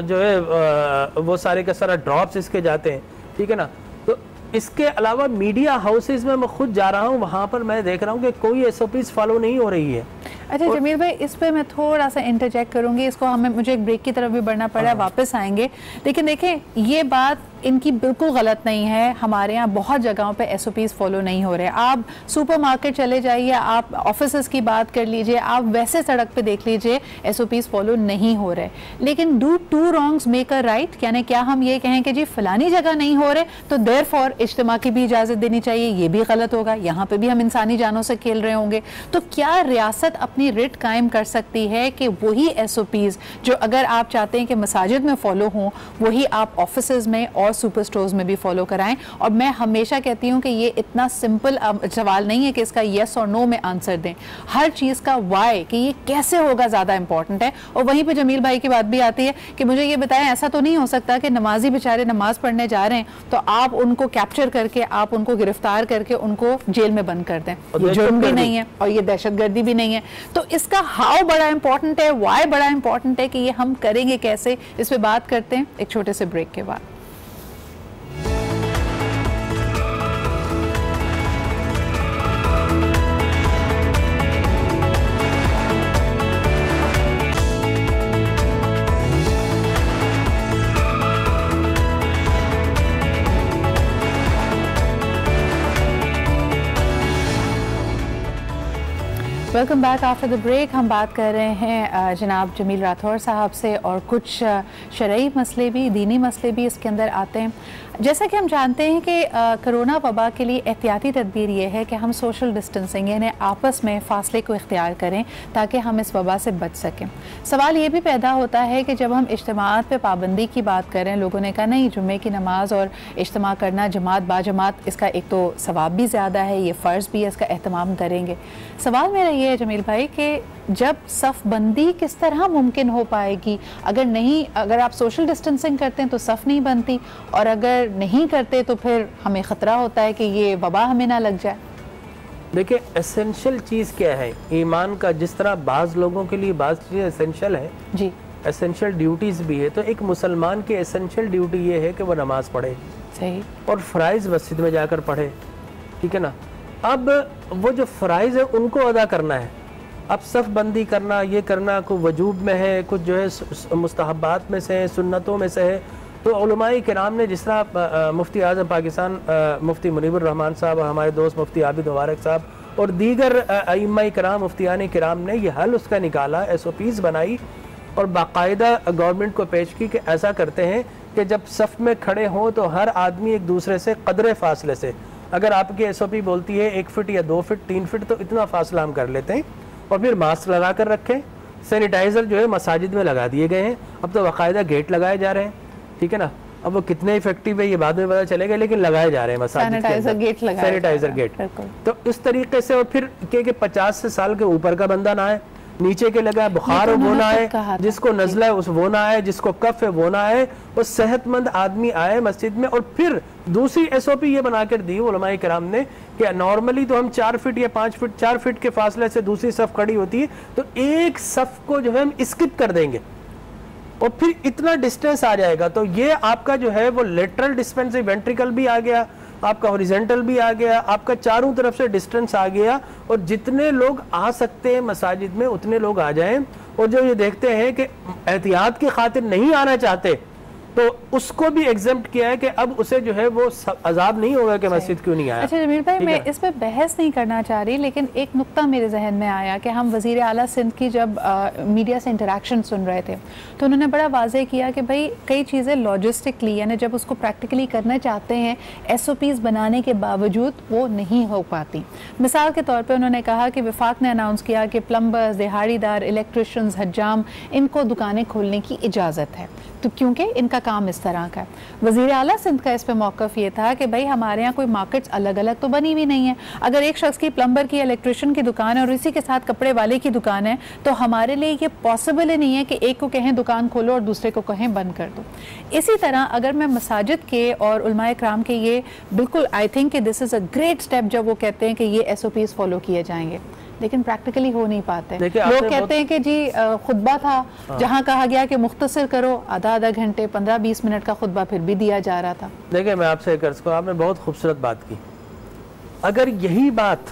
जो है वो सारे का सारा ड्रॉप्स इसके जाते हैं, ठीक है ना। तो इसके अलावा मीडिया हाउसेस में मैं खुद जा रहा हूँ, वहाँ पर मैं देख रहा हूँ कि कोई SOPs फॉलो नहीं हो रही है। अच्छा जमील भाई, इस पे मैं थोड़ा सा इंटरजेक्ट करूंगी, इसको मुझे एक ब्रेक की तरफ भी बढ़ना पड़ा, वापस आएंगे। लेकिन देखें, ये बात इनकी बिल्कुल गलत नहीं है। हमारे यहाँ बहुत जगहों पे SOPs फॉलो नहीं हो रहे। आप सुपरमार्केट चले जाइए, आप ऑफिसेस की बात कर लीजिए, आप वैसे सड़क पे देख लीजिए, SOPs फॉलो नहीं हो रहे। लेकिन do two wrongs make a right, यानी क्या हम ये कहें कि जी फलानी जगह नहीं हो रहे तो देयरफॉर इज्तिमा की भी इजाज़त देनी चाहिए? ये भी गलत होगा। यहाँ पे भी हम इंसानी जानों से खेल रहे होंगे। तो क्या रियासत अपनी रिट कायम कर सकती है कि वही SOPs जो अगर आप चाहते हैं कि मसाजिद में फॉलो हों, वही आप ऑफिसेज में और सुपर स्टोर्स में भी फॉलो कराएं? और मैं हमेशा कहती हूं कि ये इतना सिंपल सवाल नहीं है कि इसका येस और नो में आंसर दें। हर चीज़ का वाई, कि ये कैसे होगा, ज़्यादा इंपॉर्टेंट है। और वहीं पे जमील भाई की बात भी आती है कि मुझे ये बताएं, ऐसा तो नहीं हो सकता कि नमाजी बेचारे नमाज पढ़ने जा रहे हैं तो आप उनको कैप्चर करके, आप उनको गिरफ्तार करके उनको जेल में बंद कर दें? ये जुर्म भी नहीं है और ये दहशतगर्दी भी नहीं है। तो इसका हाउ बड़ा इंपॉर्टेंट है, वाई बड़ा इंपॉर्टेंट है कि ये हम करेंगे कैसे, इस पे बात करते हैं एक छोटे से ब्रेक के बाद। Welcome back after the break. हम बात कर रहे हैं जनाब जमील राठौर साहब से, और कुछ शरई मसले भी, दीनी मसले भी इसके अंदर आते हैं। जैसा कि हम जानते हैं कि कोरोना वबा के लिए एहतियाती तदबीर ये है कि हम सोशल डिस्टेंसिंग यानी आपस में फ़ासले को इख्तियार करें ताकि हम इस वबा से बच सकें। सवाल ये भी पैदा होता है कि जब हम इज्तिमात पे पाबंदी की बात करें, लोगों ने कहा नहीं, जुम्मे की नमाज और इज्तिमा करना जमात बाजमात, इसका एक तो सवाब भी ज़्यादा है, ये फ़र्ज़ भी है, इसका एहतमाम करेंगे। सवाल मेरा ये है जमील भाई कि जब सफ़ बंदी किस तरह मुमकिन हो पाएगी? अगर आप सोशल डिस्टेंसिंग करते हैं तो सफ़ नहीं बनती, और अगर नहीं करते तो फिर हमें ख़तरा होता है कि ये वबा हमें ना लग जाए। देखिए, एसेंशियल चीज़ क्या है ईमान का? जिस तरह बाज़ लोगों के लिए बाज़ चीज़ें एसेंशियल है जी, एसेंशियल ड्यूटीज़ भी है, तो एक मुसलमान की एसेंशियल ड्यूटी ये है कि वो नमाज़ पढ़े, सही, और फ़राइज़ मस्जिद में जाकर पढ़े, ठीक है ना। अब वो जो फ़राइज़ है उनको अदा करना है। अब सफ़ बंदी करना, ये करना, कुछ वजूब में है, कुछ जो है मुस्तहब्बात में से है, सुन्नतों में से है। तो उलमाए किराम ने, जिस तरह मुफ्ती आज़म पाकिस्तान मुफ्ती मुनीबुर रहमान साहब और हमारे दोस्त मुफ्ती आबिद मुबारक साहब और दीगर अइम्मा किराम, मुफ्तियान किराम ने ये हल उसका निकाला, SOPs बनाई और बाकायदा गवर्नमेंट को पेश की कि ऐसा करते हैं कि जब सफ़ में खड़े हों तो हर आदमी एक दूसरे से कदरे फासले से, अगर आपकी SOP बोलती है 1 फीट या 2 फीट 3 फीट, तो इतना फासला हम कर लेते हैं, और फिर मास्क लगा कर रखें, सैनिटाइज़र जो है मसाजिद में लगा दिए गए हैं, अब तो बाकायदा गेट लगाए जा रहे हैं, ठीक है ना। अब वो कितने इफेक्टिव है ये बाद में पता चलेगा, लेकिन लगाए जा रहे हैं मसाजिद के अंदर सैनिटाइजर गेट। तो इस तरीके से, और फिर के 50 साल के ऊपर का बंदा ना है, नीचे के लगा है, बुखार हो वो ना आए, जिसको नज़ला है उस वो ना आए, जिसको कफ है वो ना आए, और सेहतमंद आदमी आए मस्जिद में। और फिर दूसरी SOP ये बनाकर दी उलमाए किराम ने कि नॉर्मली तो हम 4 फीट या 5 फीट 4 फीट के फासले से दूसरी सफ खड़ी होती है, तो एक सफ को जो है हम स्किप कर देंगे और फिर इतना डिस्टेंस आ जाएगा। तो ये आपका जो है वो लेटरल डिस्पेंसरी वेंट्रिकल भी आ गया, आपका हॉरिजॉन्टल भी आ गया, आपका चारों तरफ से डिस्टेंस आ गया, और जितने लोग आ सकते हैं मसाजिद में उतने लोग आ जाएं। और जो ये देखते हैं कि एहतियात की खातिर नहीं आना चाहते, तो उसको भी एग्जेम्प्ट किया है कि अब उसे जो है वो अजाब नहीं होगा कि मस्जिद क्यों नहीं आया। अच्छा जमील भाई, मैं इस पर बहस नहीं करना चाह रही, लेकिन एक नुक्ता मेरे जहन में आया कि हम वज़ीर आला सिंध की जब मीडिया से इंटरेक्शन सुन रहे थे, तो उन्होंने बड़ा वाज़ेह किया कि भाई कई चीज़ें लॉजिस्टिकली, यानी जब उसको प्रैक्टिकली करना चाहते हैं SOPs बनाने के बावजूद वो नहीं हो पाती। मिसाल के तौर पर उन्होंने कहा कि वफाक ने अनाउंस किया कि प्लम्बर्स, दिहाड़ीदार, इलेक्ट्रिशियंस, हज्जाम, इनको दुकानें खोलने की इजाज़त है, तो क्योंकि इनका काम इस तरह का है। वज़ीर आला सिंध का इस पे मौक़िफ़ ये था कि भाई हमारे यहाँ कोई मार्केट्स अलग अलग तो बनी हुई नहीं है। अगर एक शख्स की प्लम्बर की, इलेक्ट्रिशियन की दुकान है और इसी के साथ कपड़े वाले की दुकान है, तो हमारे लिए ये पॉसिबल ही नहीं है कि एक को कहें दुकान खोलो और दूसरे को कहें बंद कर दो। इसी तरह अगर मैं मसाजिद के और उलमाए किराम के, ये बिल्कुल आई थिंक कि this is a great step जब वो कहते हैं कि ये SOPs फॉलो किए जाएंगे, लेकिन प्रैक्टिकली हो नहीं पाते। लोग कहते हैं कि जी खुतबा था जहां कहा गया कि मुख्तसर करो, आधा घंटे 15-20 मिनट का खुतबा फिर भी दिया जा रहा था। देखिए मैं आपसे एक अर्ज करूं, आपने बहुत खूबसूरत बात की। अगर यही बात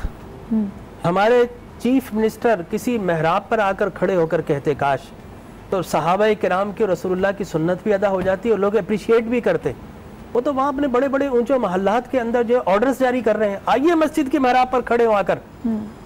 हमारे चीफ मिनिस्टर किसी महराब पर आकर खड़े होकर कहते काश, तो सहाबा किराम की, रसूलुल्लाह की सुन्नत भी अदा हो जाती और लोग अप्रिशिएट भी करते। वो तो वहाँ अपने बड़े बड़े ऊंचे महल्लात के अंदर जो ऑर्डर्स जारी कर रहे हैं, आइए मस्जिद की महराब पर खड़े हो आकर,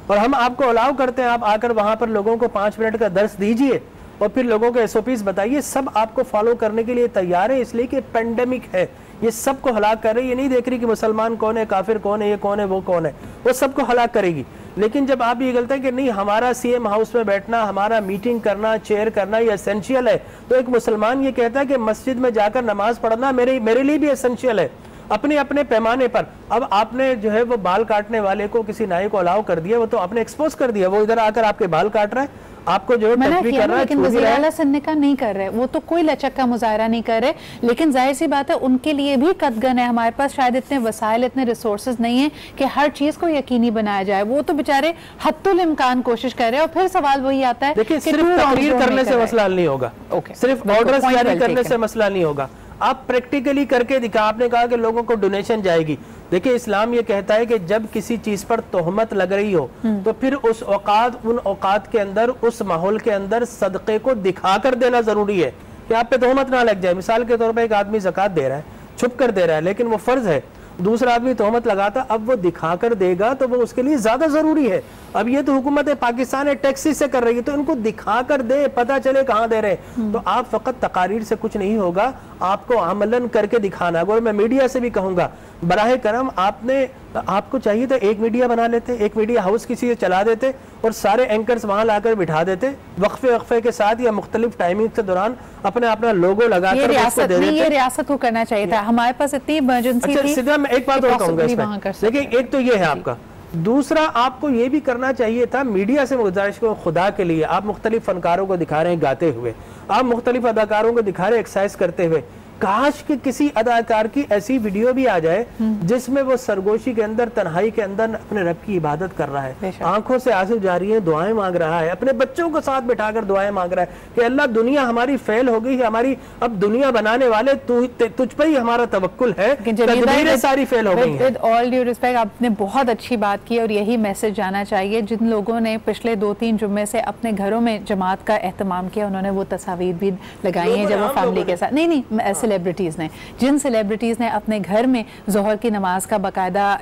और हम आपको अलाउ करते हैं, आप आकर वहां पर लोगों को 5 मिनट का दर्स दीजिए और फिर लोगों के SOPs बताइए। सब आपको फॉलो करने के लिए तैयार है, इसलिए कि पेंडेमिक है, ये सबको हलाक कर रही है। ये नहीं देख रही कि मुसलमान कौन है, काफिर कौन है, ये कौन है, वो कौन है, वो सबको हलाक करेगी। लेकिन जब आप ये गलता है कि नहीं हमारा CM हाउस में बैठना, हमारा मीटिंग करना, चेयर करना ये एसेंशियल है, तो एक मुसलमान ये कहता है कि मस्जिद में जाकर नमाज पढ़ना मेरे लिए भी एसेंशियल है, अपने अपने पैमाने पर। अब आपने जो है वो बाल काटने वाले को, किसी नाई को अलाउ कर दिया, वो तो आपने एक्सपोज कर दिया, वो इधर आकर आपके बाल काट रहा है, आपको जो है टच भी कर रहा है, लेकिन वज़ीर आला सिंध का नहीं कर रहे, वो तो कोई लचक का मुजाहरा नहीं कर रहे। लेकिन जाहिर सी बात है उनके लिए भी कदगन है, हमारे पास शायद इतने वसाइल, इतने रिसोर्सेज नहीं है कि हर चीज को यकीनी बनाया जाए। वो तो बेचारे हत्तुल इम्कान कोशिश कर रहे हैं। और फिर सवाल वही आता है, देखिए सिर्फ तकरीर करने से मसला नहीं होगा, सिर्फ ऑर्डर्स जारी करने से मसला नहीं होगा, आप प्रैक्टिकली करके दिखा। आपने कहा कि लोगों को डोनेशन जाएगी, देखिए इस्लाम ये कहता है कि जब किसी चीज पर तोहमत लग रही हो तो फिर उस औकात, उन औकात के अंदर, उस माहौल के अंदर सदक़े को दिखा कर देना जरूरी है कि आप पे तोहमत ना लग जाए। मिसाल के तौर पर एक आदमी ज़कात दे रहा है, छुप कर दे रहा है, लेकिन वो फर्ज है, दूसरा आदमी तोहमत लगाता, अब वो दिखा कर देगा तो वो उसके लिए ज्यादा जरूरी है। अब ये तो हुकूमत पाकिस्तान है, टैक्सी से कर रही है, तो इनको दिखा कर दे, पता चले कहाँ दे रहे हैं। तो आप फकत तकारीर से कुछ नहीं होगा, आपको अमलन करके दिखाना। अगर मैं मीडिया से भी कहूंगा, बराह करम आपको चाहिए तो एक मीडिया बना लेते, एक मीडिया हाउस किसी से चला देते और सारे एंकर्स वहां लाकर बिठा देते, वक्फे के साथ या मुख्तलिफ टाइमिंग के दौरान अपना लोगो लगाकर ये रियासत को करना चाहिए था। हमारे पास इतनी इमरजेंसी थी। सीधा मैं एक बात और कहूंगा इसमें, देखिए एक तो ये है आपका, दूसरा आपको ये भी करना चाहिए था, मीडिया से गुजारिश को, खुदा के लिए आप मुख्तलिफ फनकारों को दिखा रहे हैं गाते हुए, आप मुख्तलिफ अदाकारों को दिखा रहे हैं एक्सरसाइज करते हुए, काश कि किसी अदाकार की ऐसी वीडियो भी आ जाए जिसमें वो सरगोशी के अंदर, तन्हाई के अंदर अपने रब की इबादत कर रहा है, आंखों से आंसू जारी है, दुआएं मांग रहा है, अपने बच्चों को साथ बिठाकर दुआएं मांग रहा है कि अल्लाह दुनिया हमारी फेल हो गई है, हमारी अब दुनिया बनाने वाले तुझ पर ही हमारा तवक्कुल है, तदबीरें सारी फेल हो गई हैं। विद ऑल ड्यू रिस्पेक्ट, आपने बहुत अच्छी बात की और यही मैसेज जाना चाहिए जिन लोगों ने पिछले 2-3 जुम्मे से अपने घरों में जमात का एहतमाम किया, उन्होंने वो तस्वीर भी लगाई है जब वो फैमिली के साथ, नहीं सेलिब्रिटीज ने, जिन सेलिब्रिटीज ने अपने घर में जोहर की नमाज का बाकायदा